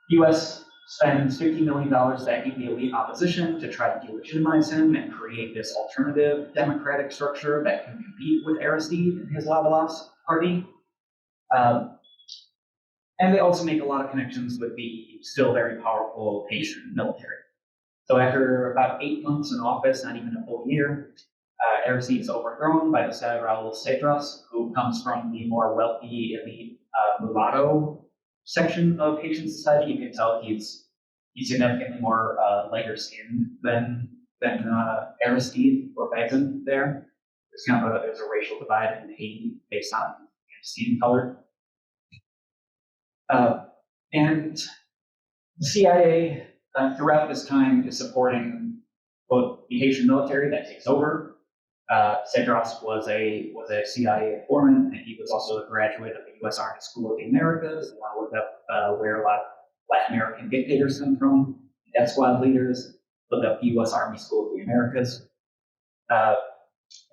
the U.S. spends $50 million backing the elite opposition to try to delegitimize him and create this alternative democratic structure that can compete with Aristide and his Lavalas party. And they also make a lot of connections with the still very powerful Haitian military. So after about 8 months in office, not even a full year, Aristide is overthrown by the Raul Cedras, who comes from the more wealthy elite mulatto section of Haitian society. You can tell he's significantly more lighter skinned than Aristide or Basin there. There's a racial divide in Haiti based on skin color. And the CIA throughout this time is supporting both the Haitian military that takes over. Cedras was a CIA informant, and he was also a graduate of the U.S. Army School of the Americas, where a lot of Latin American dictators come from. Death squad leaders looked up the U.S. Army School of the Americas.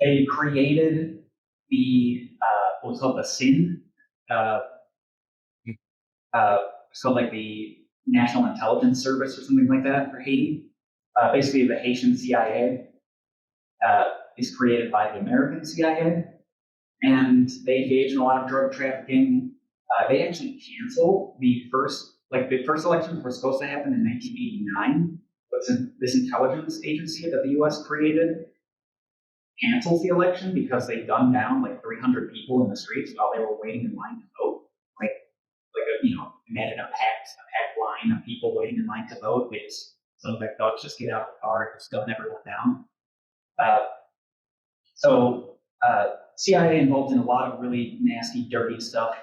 They created the what's called the SIN. It's called like the National Intelligence Service or something like that for Haiti. Basically, the Haitian CIA is created by the American CIA, and they engage in a lot of drug trafficking. They actually canceled the first elections were supposed to happen in 1989, but this intelligence agency that the U.S. created canceled the election because they gunned down like 300 people in the streets while they were waiting in line to vote. Imagine a packed line of people waiting in line to vote. So like, they'll just get out of the car, just gun everyone down. CIA involved in a lot of really nasty, dirty stuff.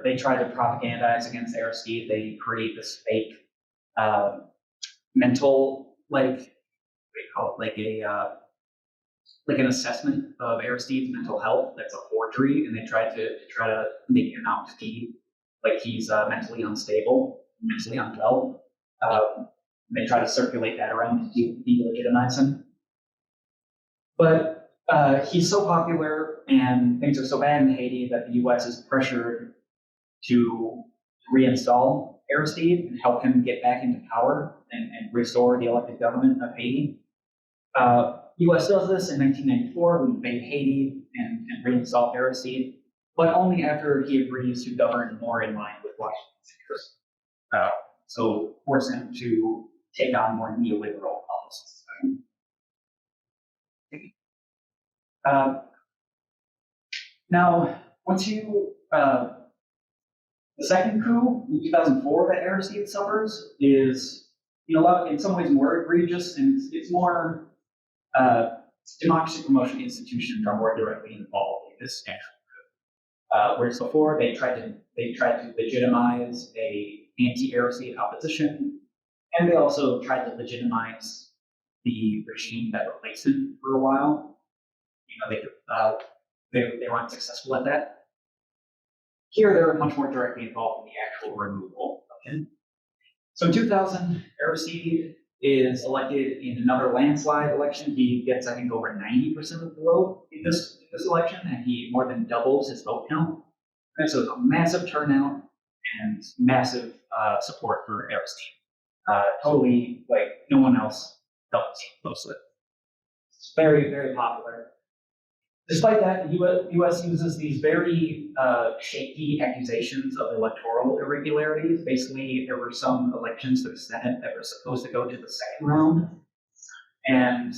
They try to propagandize against Aristide. They create this fake mental, like, what do you call it, like an assessment of Aristide's mental health that's a forgery, and they try to make him out to be like he's mentally unstable, mentally unwell. They try to circulate that around to delegitimize him. But he's so popular and things are so bad in Haiti that the U.S. is pressured to reinstall Aristide and help him get back into power and restore the elected government of Haiti. U.S. does this in 1994. We invade Haiti and reinstall Aristide, but only after he agrees to govern more in line with Washington's interests. So force him to take on more neoliberal policies. Now, the second coup in 2004 that Aristide suffers is, in some ways more egregious, and it's more democracy promotion institutions are more directly involved in this actual coup. Whereas before they tried to legitimize a anti-Aristide opposition, and they also tried to legitimize the regime that replaced him for a while. They weren't successful at that. Here, they're much more directly involved in the actual removal of him. So in 2000, Aristide is elected in another landslide election. He gets, I think, over 90% of the vote in this election, and he more than doubles his vote count. And so it's a massive turnout and massive support for Aristide. Totally, like, no one else felt close to it. It's very, very popular. Despite that, the U.S. uses these very shaky accusations of electoral irregularities. Basically, there were some elections to the Senate that were supposed to go to the second round, and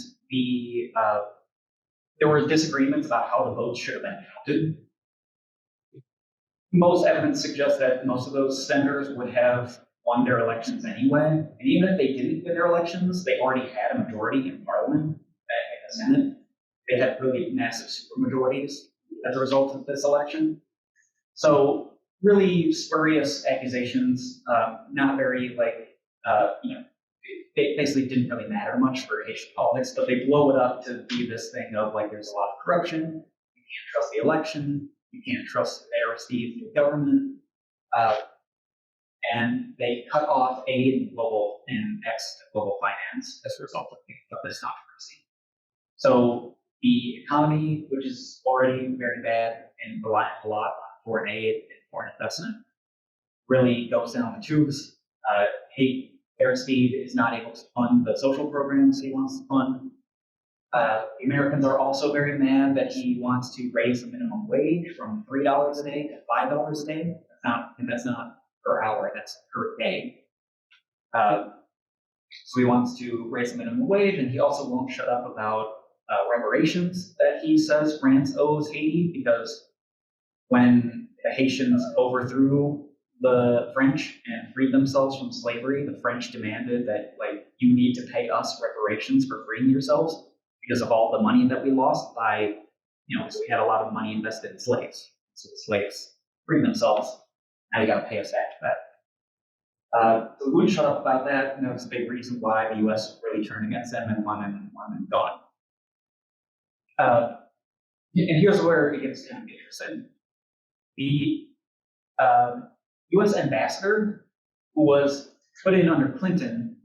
there were disagreements about how the votes should have been counted. Most evidence suggests that most of those senators would have won their elections anyway, and even if they didn't win their elections, they already had a majority in Parliament, in the Senate. They had really massive supermajorities as a result of this election. So really spurious accusations, not very it basically didn't really matter much for Haitian politics, but they blow it up to be this thing of like, there's a lot of corruption, you can't trust the election, you can't trust Aristide's new government, and they cut off aid and global finance as a result of this controversy. So the economy, which is already very bad and relying a lot on foreign aid and foreign investment, really goes down the tubes. Aristide is not able to fund the social programs he wants to fund. The Americans are also very mad that he wants to raise the minimum wage from $3 a day to $5 a day. That's not per hour, that's per day. So he wants to raise the minimum wage, and he also won't shut up about reparations that he says France owes Haiti, because when the Haitians overthrew the French and freed themselves from slavery, the French demanded that, like, you need to pay us reparations for freeing yourselves because of all the money that we lost by, because we had a lot of money invested in slaves. So the slaves freed themselves, now you gotta pay us back for that. So we wouldn't shut up about that, and that was a big reason why the US really turned against them and won and gone. And here's where it gets kind of interesting. The US ambassador, who was put in under Clinton,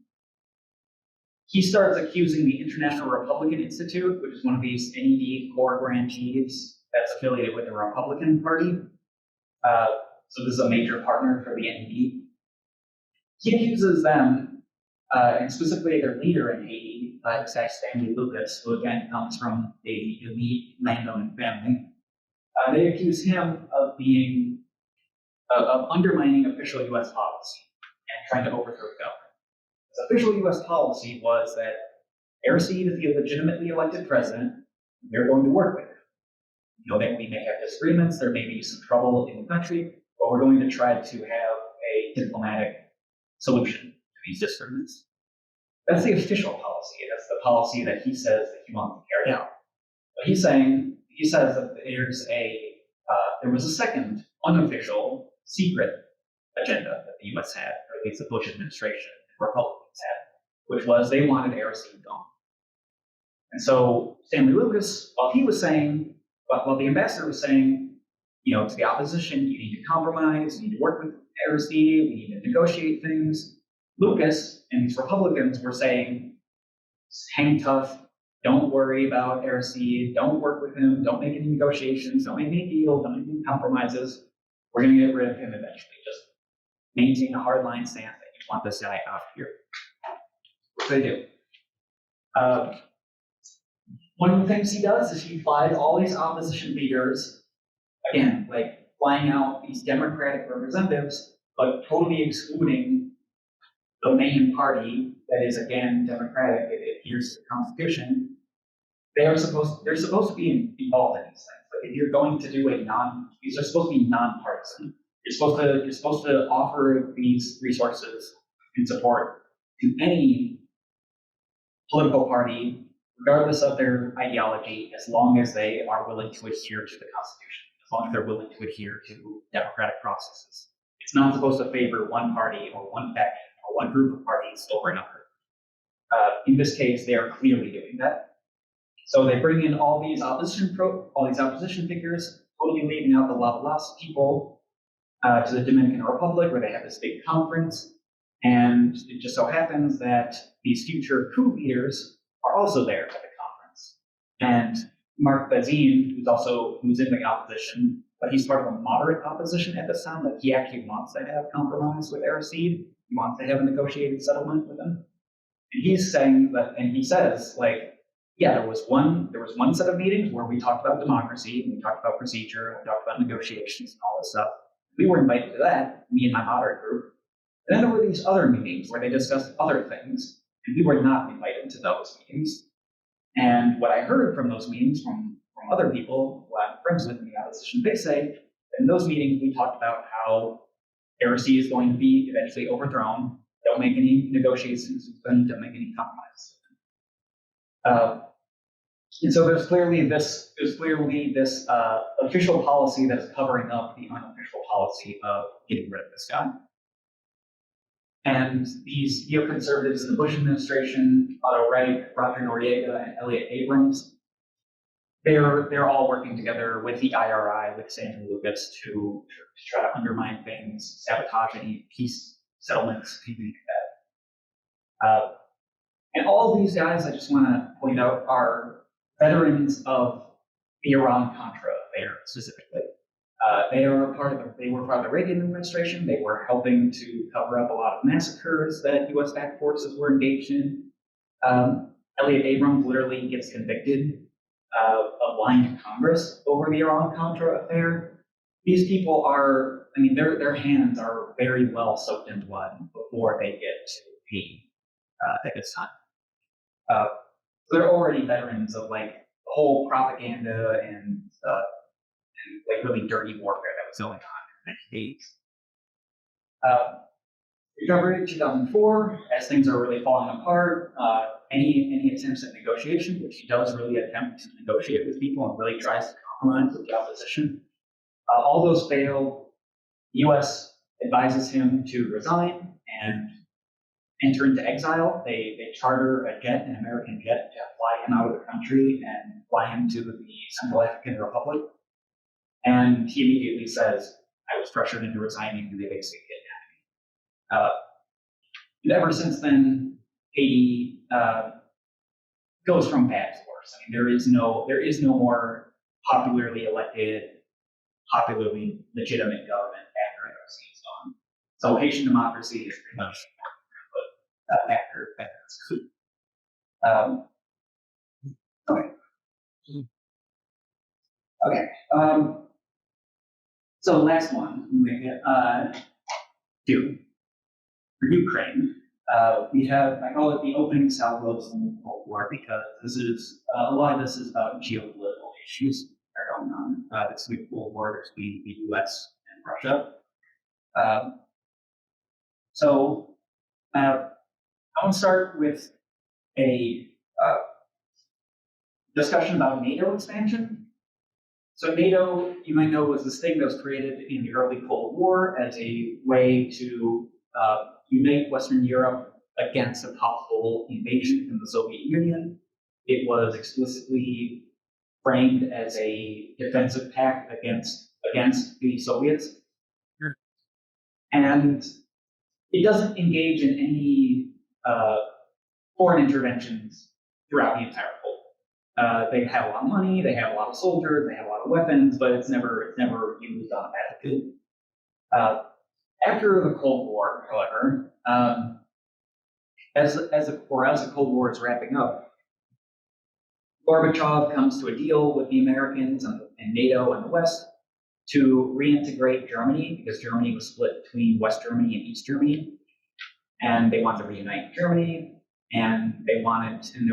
he starts accusing the International Republican Institute, which is one of these NED core grantees that's affiliated with the Republican Party. So this is a major partner for the NDP. He accuses them, and specifically their leader in Haiti, Stanley Lucas, who again comes from a elite landowning family. They accuse him of undermining official U.S. policy and trying to overthrow the government. His official U.S. policy was that Aristide is the legitimately elected president. We're going to work with him. You know that we may have disagreements, there may be some trouble in the country, but we're going to try to have a diplomatic solution to these disagreements. That's the official policy. That's the policy that he says that he wants to carry out. But he says that there was a second unofficial, secret agenda that the U.S. had, or at least the Bush administration and Republicans had, which was they wanted Aristide gone. And so Stanley Lucas, while the ambassador was saying, you know, to the opposition, you need to compromise, you need to work with Aristide, we need to negotiate things, Lucas and these Republicans were saying, hang tough, don't worry about Aristide, don't work with him, don't make any negotiations, don't make any deals, don't make any compromises. We're going to get rid of him eventually. Just maintain a hardline stance that you want this guy out of here. What they do. One of the things he does is he flies all these opposition leaders, again, like flying out these Democratic representatives, but totally excluding the main party that is, again, Democratic. It adheres to the Constitution. They're supposed to be involved in these things. Like if you're going to do these are supposed to be nonpartisan. You're supposed to offer these resources and support to any political party, regardless of their ideology, as long as they are willing to adhere to the Constitution, as long as they're willing to adhere to democratic processes. It's not supposed to favor one party or one faction or one group of parties over another. In this case, they are clearly doing that. So they bring in all these opposition figures, totally leaving out the Las people to the Dominican Republic, where they have this big conference. And it just so happens that these future coup leaders are also there at the conference. And Marc Bazin, who's in the opposition, but he's part of a moderate opposition at this time. Like he actually wants to have compromise with Aristide. He wants to have a negotiated settlement with him. And he's saying that, and he says, like, yeah, there was one set of meetings where we talked about democracy, and we talked about procedure, and we talked about negotiations and all this stuff. We were invited to that, me and my moderate group. And then there were these other meetings where they discussed other things, and we were not invited to those meetings. And what I heard from those meetings from other people who I'm friends with in the opposition, they say that in those meetings we talked about how Aristide is going to be eventually overthrown. Don't make any negotiations with them, don't make any compromises. And so there's clearly this official policy that is covering up the unofficial policy of getting rid of this guy. And these neoconservatives in the Bush administration, Otto Reich, Roger Noriega, and Elliot Abrams, they're all working together with the IRI, with Stanley Lucas, to try to undermine things, sabotage any peace settlements, anything like that. And all of these guys, I just want to point out, are veterans of the Iran-Contra affair specifically. They were part of the Reagan administration. They were helping to cover up a lot of massacres that U.S.-backed forces were engaged in. Elliot Abrams literally gets convicted of lying to Congress over the Iran-Contra affair. These people their hands are very well soaked in blood before they get to Haiti at this time. So they're already veterans of like the whole propaganda and like really dirty warfare that was going on in the 80s. February 2004, as things are really falling apart, any attempts at negotiation, which he does really attempt to negotiate with people and really tries to compromise with the opposition, all those fail. The U.S. advises him to resign and enter into exile. They charter an American jet, to fly him out of the country and fly him to the Central African Republic. And he immediately says, I was pressured into resigning, and they basically kidnapped me. And ever since then, Haiti goes from bad to worse. I mean, there is no more popularly elected, popularly legitimate government after NRC is gone. So Haitian democracy is pretty much after this coup. Okay. Okay. So last one, two. For Ukraine, we have, I call it the opening salvos in the Cold War because this is, a lot of this is about geopolitical issues that are going on. This week Cold War between the US and Russia. So I want to start with a discussion about NATO expansion. So NATO, you might know, was this thing that was created in the early Cold War as a way to unite Western Europe against a possible invasion from the Soviet Union. It was explicitly framed as a defensive pact against the Soviets. Sure. And it doesn't engage in any foreign interventions throughout the entire Cold War. They have a lot of money, they have a lot of soldiers, they have a lot of weapons, but it's never used on battlefield. After the Cold War, however, as the Cold War is wrapping up, Gorbachev comes to a deal with the Americans and NATO and the West to reintegrate Germany, because Germany was split between West Germany and East Germany, and they wanted to reunite Germany, and there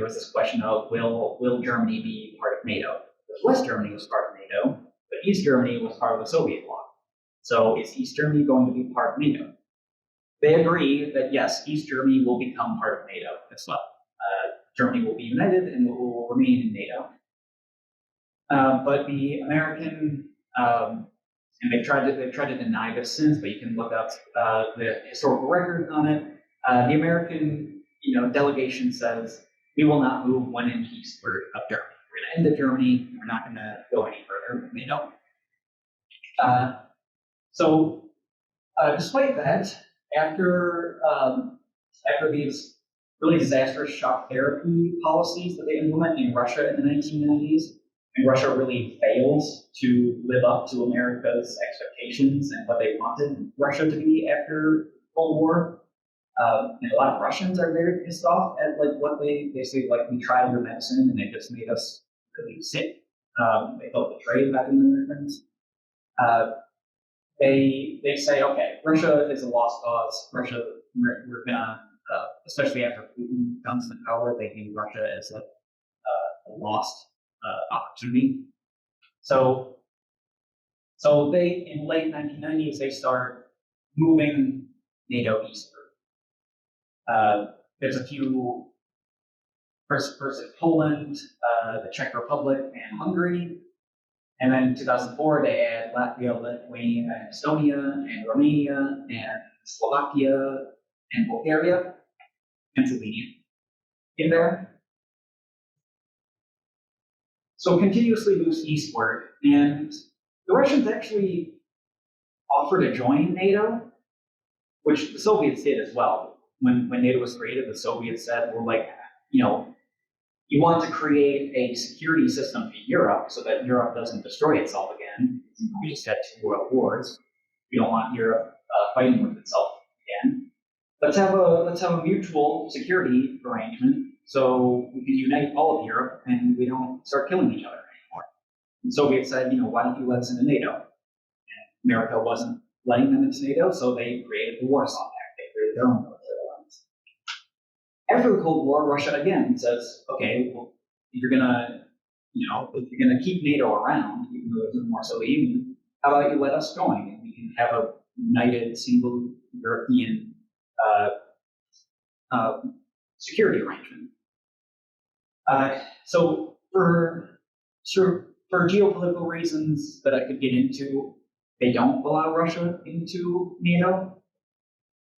was this question of will Germany be part of NATO? Because West Germany was part of NATO, but East Germany was part of the Soviet bloc. So is East Germany going to be part of NATO? They agree that yes, East Germany will become part of NATO as well. Germany will be united and will remain in NATO. But the American, and they've tried to deny this since, but you can look up the historical record on it. The American, delegation says we will not move one inch eastward of Germany. We're going to end Germany. We're not going to go any further. They don't. So, despite that, after these really disastrous shock therapy policies that they implement in Russia in the 1990s, and Russia really fails to live up to America's expectations and what they wanted Russia to be after Cold War, and a lot of Russians are very pissed off at what they say, we tried your medicine and they just made us really sick. They felt betrayed by the Americans. They say, okay, Russia is a lost cause. Russia, we're gonna, especially after Putin comes to power, they view Russia as a lost opportunity. So they, in late 1990s, they start moving NATO eastward. There's a few, first Poland, the Czech Republic, and Hungary. And then in 2004, they add Latvia, Lithuania, and Estonia, and Romania, and Slovakia, and Bulgaria, and Slovenia in there. So continuously moves eastward, and the Russians actually offered to join NATO, which the Soviets did as well. When NATO was created, the Soviets said, you want to create a security system for Europe so that Europe doesn't destroy itself again. We just had 2 world wars. We don't want Europe fighting with itself again. Let's have a mutual security arrangement so we can unite all of Europe and we don't start killing each other anymore. And the Soviets said, why don't you let us into NATO? And America wasn't letting them into NATO, so they created the Warsaw Pact. They created their own military alliance. After the Cold War, Russia again says, okay, well, if you're gonna keep NATO around, even though it's more Soviet Union, how about you let us join and we can have a united single European security arrangement. So for geopolitical reasons that I could get into, they don't allow Russia into NATO.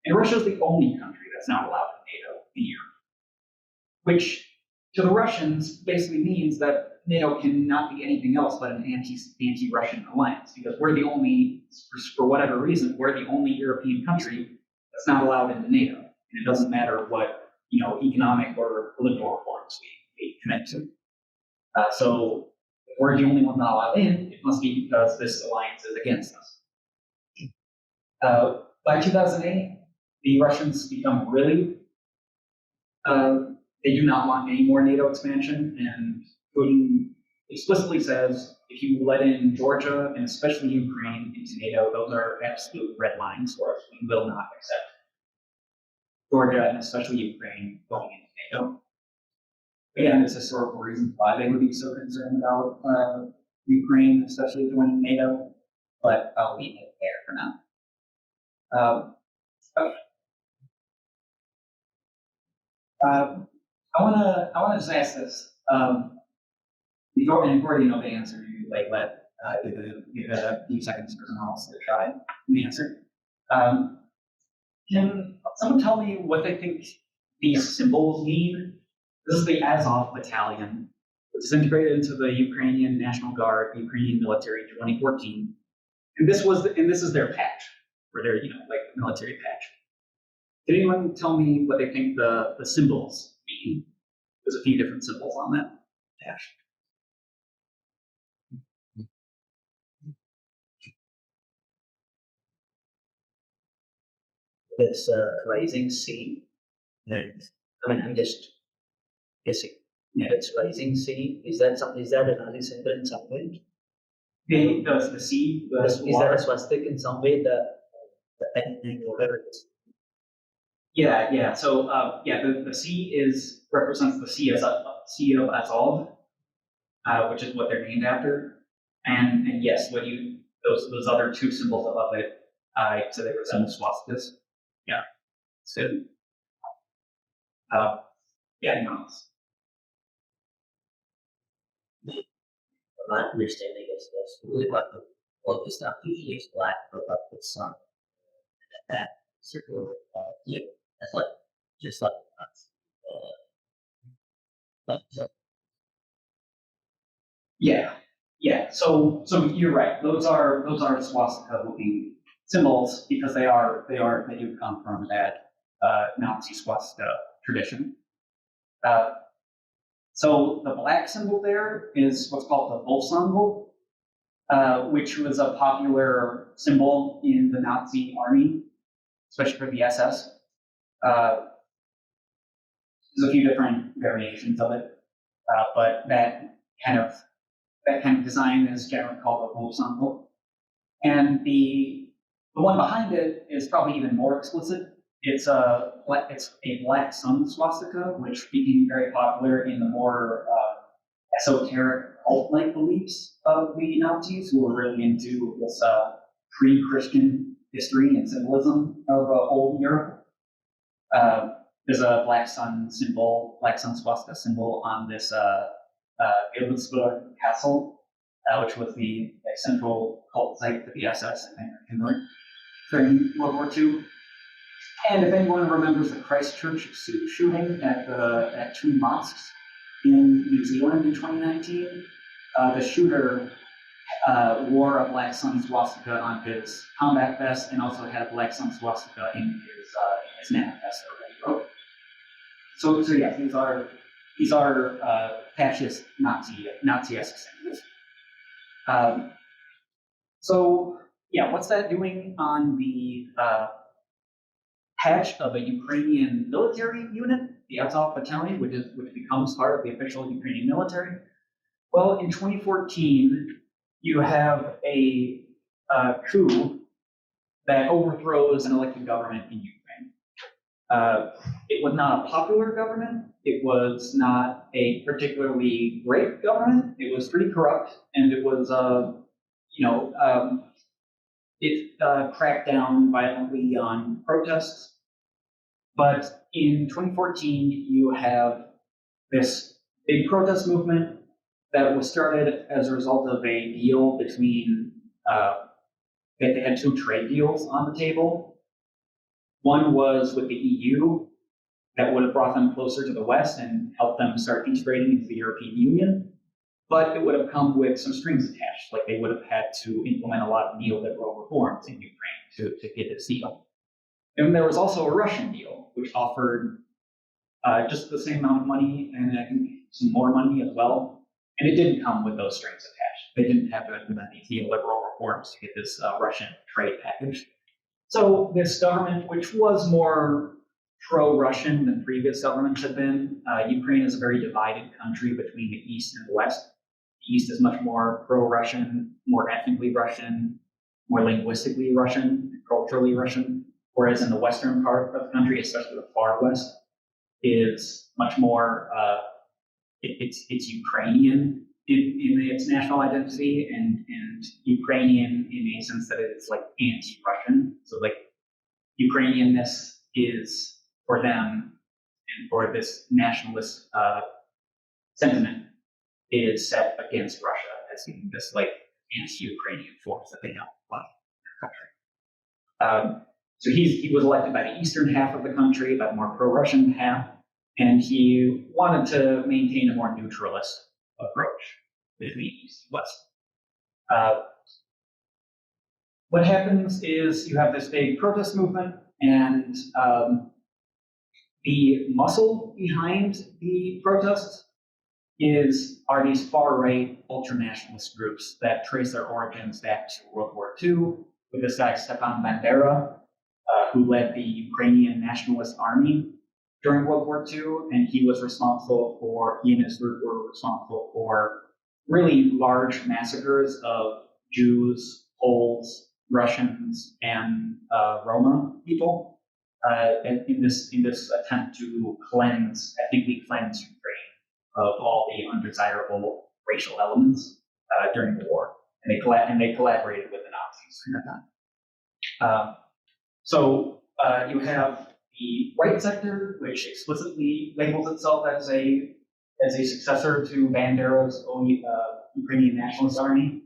And Russia is the only country that's not allowed in NATO in Europe, which to the Russians basically means that NATO cannot be anything else but an anti-Russian alliance, because we're the only, for whatever reason, we're the only European country that's not allowed into NATO. And it doesn't matter what economic or political reforms we commit to. So the we're the only ones not allowed in, it must be because this alliance is against us. By 2008, the Russians become really, they do not want any more NATO expansion, and Putin explicitly says, if you let in Georgia and especially Ukraine into NATO, those are absolute red lines for us. We will not accept Georgia and especially Ukraine going into NATO. Again, there's historical reasons why they would be so concerned about Ukraine, especially joining NATO, but I'll leave it there for now. Okay. I wanna just ask this. Before you know the answer, you like give it a few seconds for someone else to try the answer. Can someone tell me what they think these symbols mean? This is the Azov Battalion, which is integrated into the Ukrainian National Guard, Ukrainian military, 2014. And this is their patch, or their like military patch. Can anyone tell me what they think the symbols mean? There's a few different symbols on that patch. This rising sea. I'm just guessing. Yeah, it's rising sea. Is that another symbol in some way? The sea, Is that a swastika in some way? The ending, whatever it is. Yeah. So the sea represents the sea of Azov, which is what they're named after. And yes, those other two symbols above it, so they resemble swastikas. Yeah. So anyone else? My understanding is this really what the focus stuff usually is black for up the sun. And that circle that's like just like Yeah. So you're right. Those are swastika looking symbols because they do come from that Nazi swastika tradition. So the black symbol there is what's called the Wolf symbol, which was a popular symbol in the Nazi army, especially for the SS. There's a few different variations of it, but that kind of design is generally called the Wolf symbol. And the one behind it is probably even more explicit. It's a black sun swastika, which became very popular in the more esoteric cult-like beliefs of the Nazis, who were really into this pre-Christian history and symbolism of old Europe. There's a black sun swastika symbol on this Yugoslavia castle, which was the central cult site for the SS, I think, during World War II. And if anyone remembers the Christchurch shooting at two mosques in New Zealand in 2019, the shooter wore a black sun swastika on his combat vest and also had a black sun swastika in his manifesto that he wrote. So yeah, these are fascist Nazi-esque symbols. So yeah, what's that doing on the patch of a Ukrainian military unit, the Azov Battalion, which becomes part of the official Ukrainian military? Well, in 2014, you have a coup that overthrows an elected government in Ukraine. It was not a popular government. It was not a particularly great government. It was pretty corrupt, and it was, it cracked down violently on protests. But in 2014, you have this big protest movement that was started as a result of a deal between, they had two trade deals on the table. One was with the EU that would have brought them closer to the West and helped them start integrating into the European Union. But it would have come with some strings attached, like they would have had to implement a lot of neoliberal reforms in Ukraine to get this deal. And there was also a Russian deal, which offered just the same amount of money and I think some more money as well. And it didn't come with those strings attached. They didn't have to implement these neoliberal reforms to get this Russian trade package. So this government, which was more pro-Russian than previous governments had been, Ukraine is a very divided country between the East and the West. The East is much more pro-Russian, more ethnically Russian, more linguistically Russian, culturally Russian, whereas in the western part of the country, especially the far west, is much more, it's Ukrainian in its national identity, and Ukrainian in a sense that it's like anti-Russian. So like Ukrainianness is for them, and for this nationalist sentiment, is set against Russia as this like anti-Ukrainian force that they don't want in their country. So he was elected by the eastern half of the country, by the more pro-Russian half, and he wanted to maintain a more neutralist approach between East and West. What happens is you have this big protest movement, and the muscle behind the protests are these far-right ultranationalist groups that trace their origins back to World War II, with this guy Stepan Bandera, who led the Ukrainian Nationalist Army during World War II, and he and his group were responsible for really large massacres of Jews, Poles, Russians, and Roma people, and in this attempt to ethnically cleanse Ukraine of all the undesirable racial elements during the war, and they collaborated with the Nazis at that time. So you have the right sector, which explicitly labels itself as a successor to Bandera's Ukrainian Nationalist Army.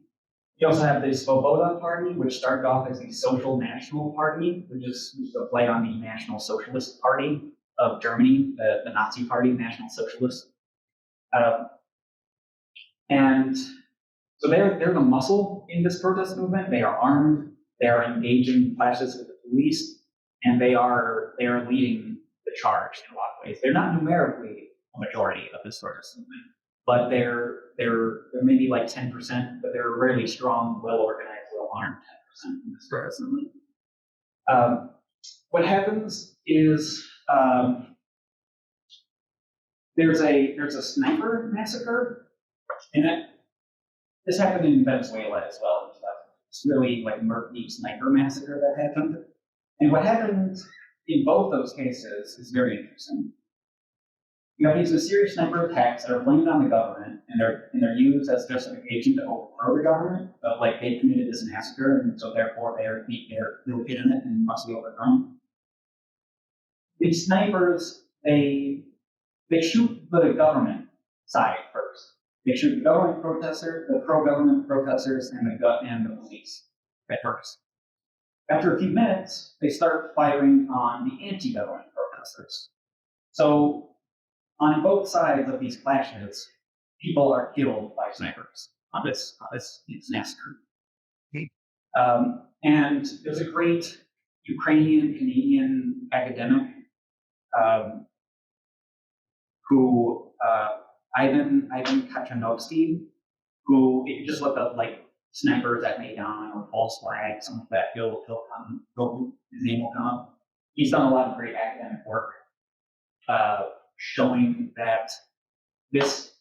You also have the Svoboda Party, which started off as the Social National Party, which is a play on the National Socialist Party of Germany, the Nazi Party, National Socialist. And so they're the muscle in this protest movement. They are armed, they are engaging clashes with the police, and they are leading the charge in a lot of ways. They're not numerically a majority of this protest movement, but they're maybe like 10%, but they're a really strong, well-organized, well-armed 10% in this protest movement. What happens is there's a sniper massacre, and this happened in Venezuela as well. It's really like murky sniper massacre that happened. And what happened in both those cases is very interesting. You have these mysterious sniper attacks that are blamed on the government, and they're used as justification to overthrow the government. But like they committed this massacre, and so therefore they're legitimate and must be overthrown. These snipers, they shoot the government side first. They shoot the government protester, the pro-government protesters, and the police at first. After a few minutes, they start firing on the anti-government protesters. So on both sides of these clashes, people are killed by snipers on this massacre. And there's a great Ukrainian-Canadian academic who Ivan Kachanovsky, who if you just look up like snipers at Maidan or false flags, something like that, his name will come up. He's done a lot of great academic work showing that these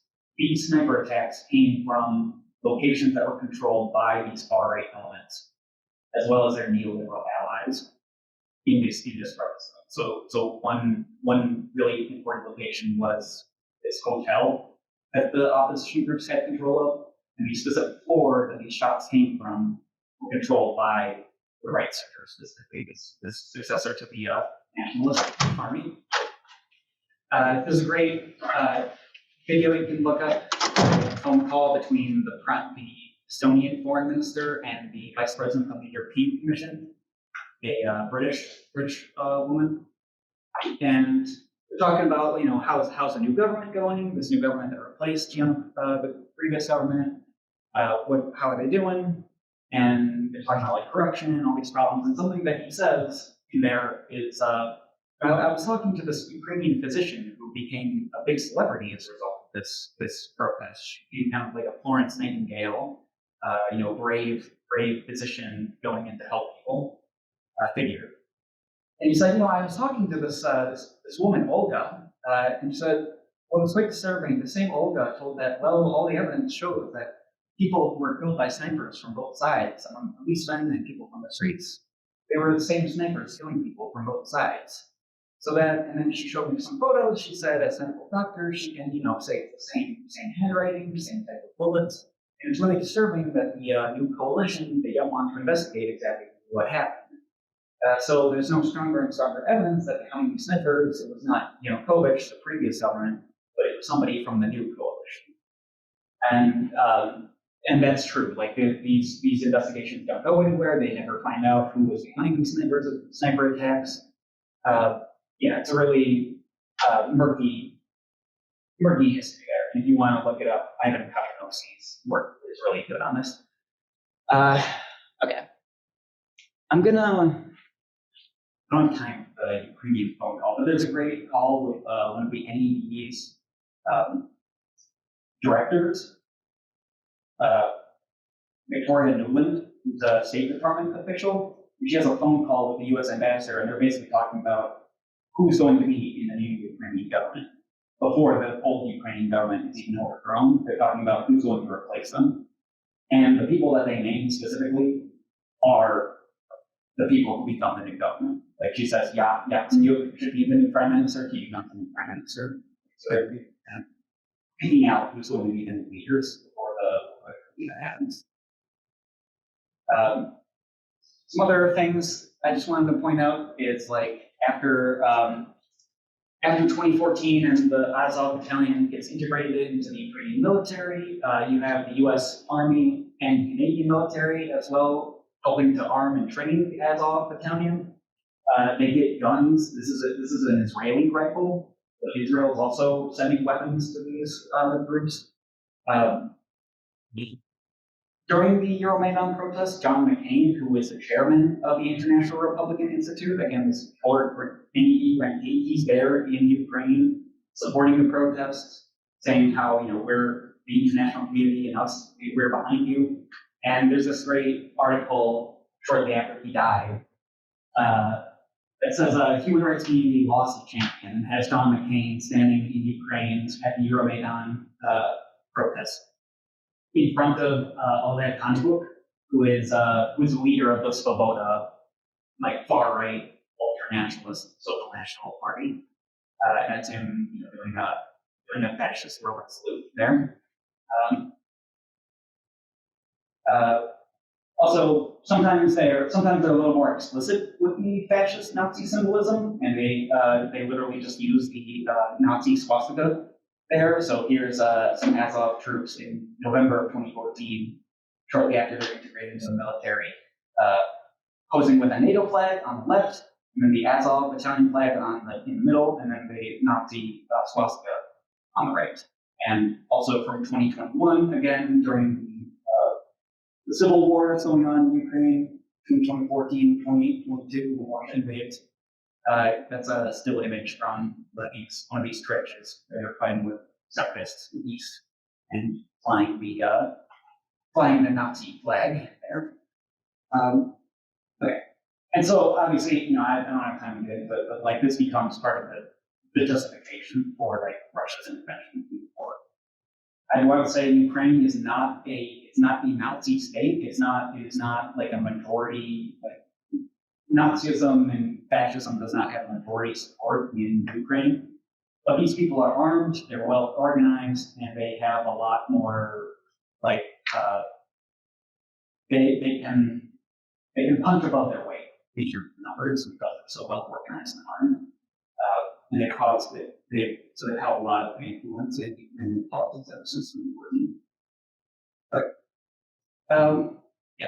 sniper attacks came from locations that were controlled by these far-right elements, as well as their neoliberal allies in this process. So one really important location was this hotel that the opposition groups had control of, and the specific floor that these shots came from were controlled by the right sector, specifically this successor to the Nationalist Army. There's a great video you can look up, a phone call between the Estonian foreign minister and the vice president of the European Commission, a British woman, and we're talking about how's the new government going? This new government that replaced the previous government. How are they doing? And they're talking about like corruption and all these problems. And something that he says in there is, I was talking to this Ukrainian physician who became a big celebrity as a result of this protest. She became kind of like a Florence Nightingale, brave physician going in to help people figure. And he said, I was talking to this woman, Olga, and she said, well, it was quite disturbing. The same Olga told that, all the evidence shows that people were killed by snipers from both sides, among policemen and people from the streets. They were the same snipers killing people from both sides. So and then she showed me some photos. She said, as a medical doctor, she can, say the same handwriting, same type of bullets. And it's really disturbing that the new coalition, they don't want to investigate exactly what happened. So there's no stronger and stronger evidence that behind these snipers, it was not, Kovic, the previous government, but it was somebody from the new coalition. And that's true. Like these investigations don't go anywhere. They never find out who was behind these sniper attacks. It's a really murky history there. And if you want to look it up, Ivan Kaczynowski's work is really good on this. Okay. I don't have time for the Ukrainian phone call, but there's a great call with one of the NED's directors, Victoria Nuland, who's a State Department official. She has a phone call with the U.S. ambassador, and they're basically talking about who's going to be in the new Ukrainian government. Before the old Ukrainian government is even overthrown, they're talking about who's going to replace them. And the people that they name specifically are the people who become the new government. Like she says, Yatsenyuk should be the new prime minister, he becomes the new prime minister. So they're picking out who's going to be the new leaders before that happens. Some other things I just wanted to point out is like after 2014 and the Azov battalion gets integrated into the Ukrainian military, you have the U.S. Army and Canadian military as well helping to arm and train the Azov battalion. They get guns. This is an Israeli rifle, but Israel is also sending weapons to these groups. During the Euromaidan protests, John McCain, who is the chairman of the International Republican Institute, again, this for NED, he's there in Ukraine supporting the protests, saying how we're the international community and us, we're behind you. And there's this great article shortly after he died that says human rights community lost a champion, and has John McCain standing in Ukraine at the Euromaidan protests in front of Oleg Konchuk, who is the leader of the Svoboda, like far right ultranationalist social national party. And it's him doing a fascist Roman salute there. Also, sometimes they're a little more explicit with the fascist Nazi symbolism, and they literally just use the Nazi swastika there. So here's some Azov troops in November of 2014, shortly after they're integrated into the military, posing with a NATO flag on the left, and then the Azov battalion flag in the middle, and then the Nazi swastika on the right. And also from 2021, again during the civil war that's going on in Ukraine between 2014 and 2022, when Russia invades. That's a still image from one of these trenches. They're fighting with separatists in the east and flying the Nazi flag there. Okay. And so obviously, I don't have time to get into it, but like this becomes part of the justification for like Russia's intervention in the war. And I would say Ukraine is not a Nazi state. It is not like a majority. Like Nazism and fascism does not have majority support in Ukraine. But these people are armed. They're well organized, and they have a lot more like they can punch above their weight. These are numbers because they're so well organized and armed, and they have a lot of influence in politics of the system. Yeah.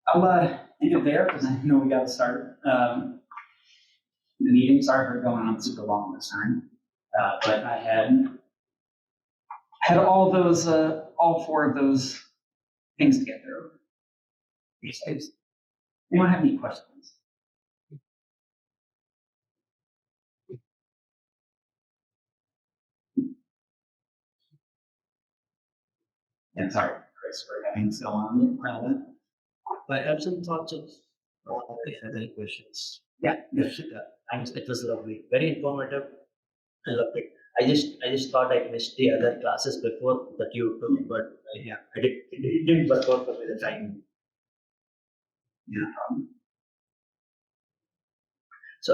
I'll end it there because I know we got to start the meeting. Sorry for going on super long this time, but I had all four of those things to get through. These days. Anyone have any questions? And sorry, Chris, for having to go on relevant. But I have some thoughts of if there are any questions. Yeah. Yes, thanks. It was lovely, very informative. I loved it. I just thought I missed the other classes before that you took, but yeah, it didn't work out for me the time. Yeah. So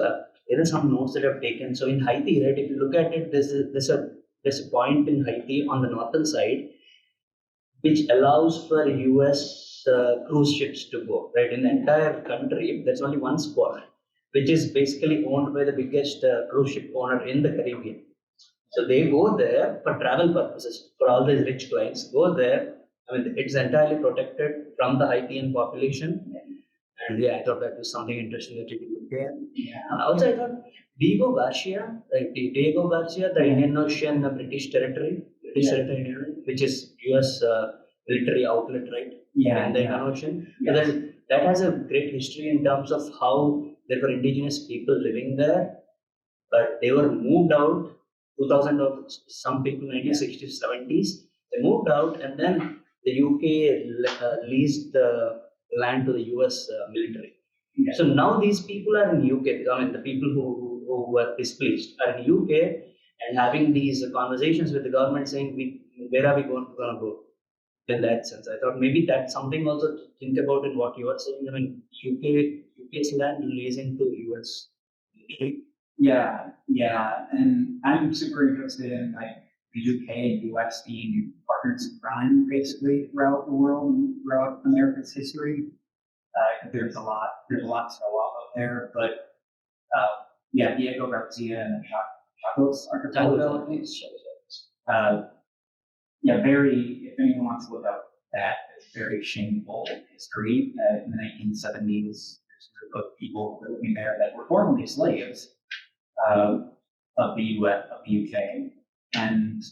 there are some notes that I've taken. So in Haiti, right, if you look at it, there's a point in Haiti on the northern side which allows for US cruise ships to go, right? In the entire country, there's only one spot, which is basically owned by the biggest cruise ship owner in the Caribbean. So they go there for travel purposes, for all these rich clients, go there. I mean, it's entirely protected from the Haitian population. And yeah, I thought that was something interesting that you could look at. Also, I thought Diego Garcia, the Indian Ocean British territory, which is US military outlet, right? Yeah. In the Indian Ocean. Yeah. So that has a great history in terms of how there were indigenous people living there, but they were moved out. 2000 of some people, 1960s, 70s, they moved out, and then the UK leased the land to the US military. Yeah. So now these people are in UK. I mean, the people who were displaced are in UK and having these conversations with the government saying, where are we going to go? In that sense, I thought maybe that's something also to think about in what you are saying. I mean, UK's land leasing to US. Yeah, and I'm super interested in like the UK and US being partners in crime basically throughout the world and throughout America's history. There's a lot to go off of there, but yeah, Diego Garcia and the Chagos Archipelago, I think. Yeah, very. If anyone wants to look up that, it's very shameful history. In the 1970s, there's a group of people living there that were formerly slaves. Of the US, of the UK, and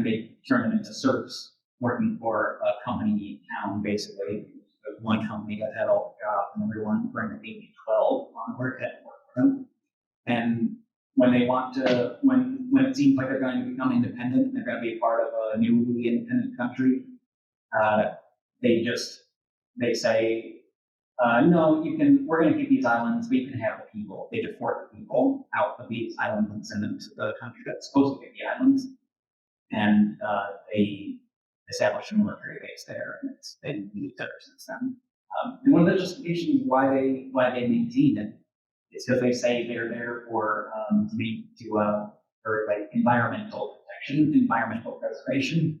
they turned them into serfs, working for a company in town, basically. One company that had all the jobs, and everyone from the age 12 onward had work for them. And when it seems like they're going to become independent, they're going to be part of a newly independent country, they say, no, we're going to keep these islands, but you can have the people. They deport the people out of these islands and send them to the country that's supposed to be the islands. And they establish a military base there, and it's been used ever since then. And one of the justifications why they maintain it is because they say they're there for like environmental protection, environmental preservation.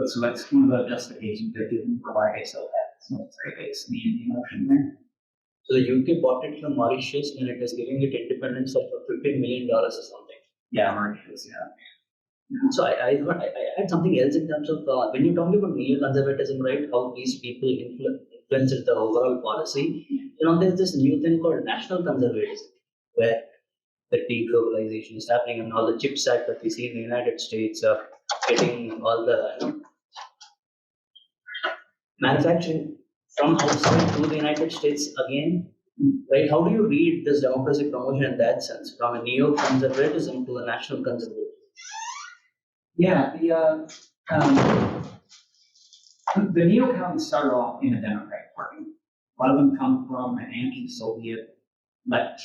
So that's one of the justifications they're given for why they still have this military base in the Indian Ocean there. So the UK bought it from Mauritius and it is giving it independence of $15 million or something. Yeah, Mauritius, yeah. So I had something else in terms of when you talk about neoconservatism, right? How these people influence the overall policy. There's this new thing called national conservatism, where the deglobalization is happening, and all the CHIPS Act that we see in the United States of getting all the manufacturing from outside to the United States again. Right? How do you read this democracy promotion in that sense, from a neo-conservatism to a national conservatism? Yeah, the neocons started off in the Democratic Party. A lot of them come from an anti-Soviet left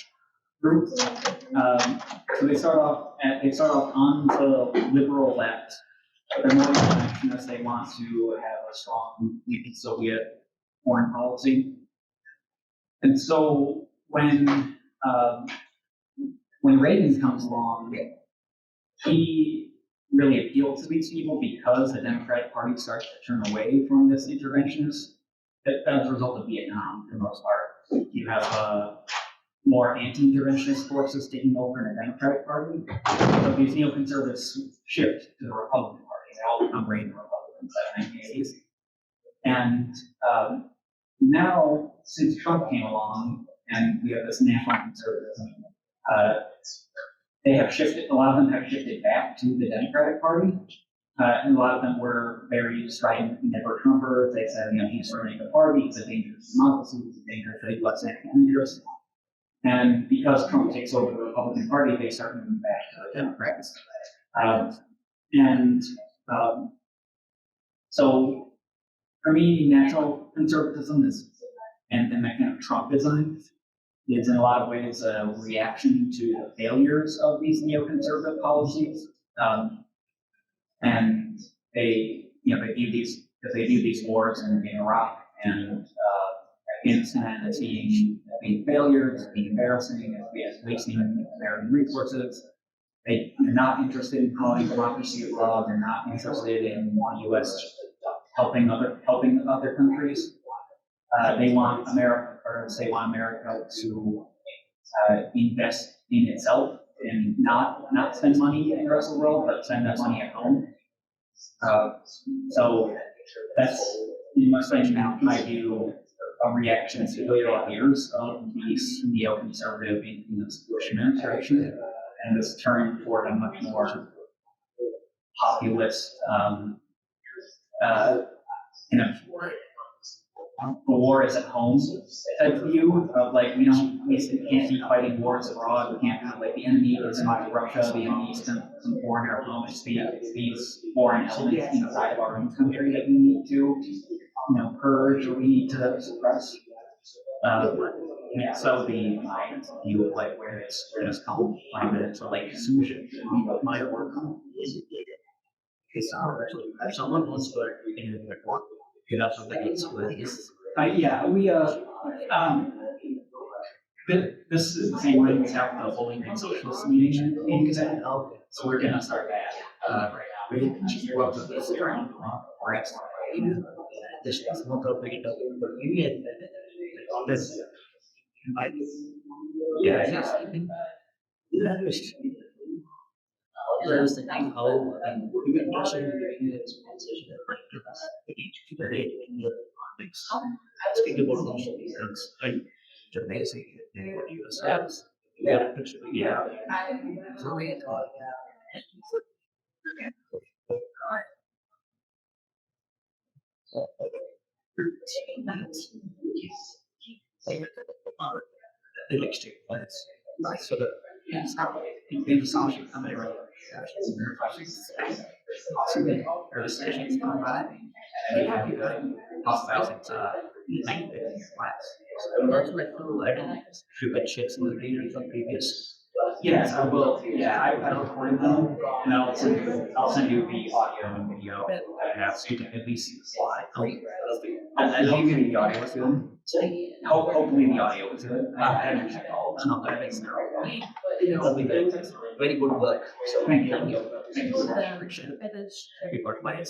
group. So they start off on the liberal left, but they're more interventionist. They want to have a strong anti-Soviet foreign policy. And so when Reagan comes along, he really appealed to these people because the Democratic Party starts to turn away from this interventionist. As a result of Vietnam, for the most part, you have more anti-interventionist forces taking over in the Democratic Party. So these neoconservatives shift to the Republican Party. They all become Reagan Republicans by the 1980s. And now, since Trump came along, and we have this national conservatism, they have shifted. A lot of them have shifted back to the Democratic Party, and a lot of them were very strident never Trumpers. They said, he's running the party, he's a danger to democracy, he's a danger to U.S. national interest. And because Trump takes over the Republican Party, they start moving back to the Democrats. So for me, natural conservatism is, and that kind of Trumpism is in a lot of ways a reaction to the failures of these neoconservative policies. And they, they view these wars in Iraq and Afghanistan as being failures, as being embarrassing, as wasting American resources. They're not interested in promoting democracy of law. They're not interested in the U.S. helping other countries. They want America to invest in itself and not spend money in the rest of the world, but spend that money at home. So that's, in my view, a reaction to the years of these neoconservative in this Bush administration, and this turn toward a much more populist the war is at home type view of like we can't keep fighting wars abroad. We can't have like the enemy is not Russia, the enemy is some foreign at home. It's these foreign elements inside of our own country that we need to purge or we need to suppress. So the view of like where it's come from, it's like solution my work indicated. If someone wants to in the work, you have something that's really is. This is the same way we have the Holy Name Socialist meeting in Kazan. So we're gonna start that. Welcome to this during right. This is not a big deal, but you this. There's the thing how you can also do this transition each things. Speak about those things, like Jamaican, US, yeah. So we thought, the next 2 plants. So the in South America, or the stations come by, they have thousands of flats. That's what I feel like stupid shits in the leaders of previous. Yes, I will. Yeah, I recorded them, and I'll send you the audio and video. I have to at least slide. And hopefully the audio was good. Hopefully the audio was good. I haven't checked all. It's not that it's very good work. So Thank you. appreciate it. Everybody.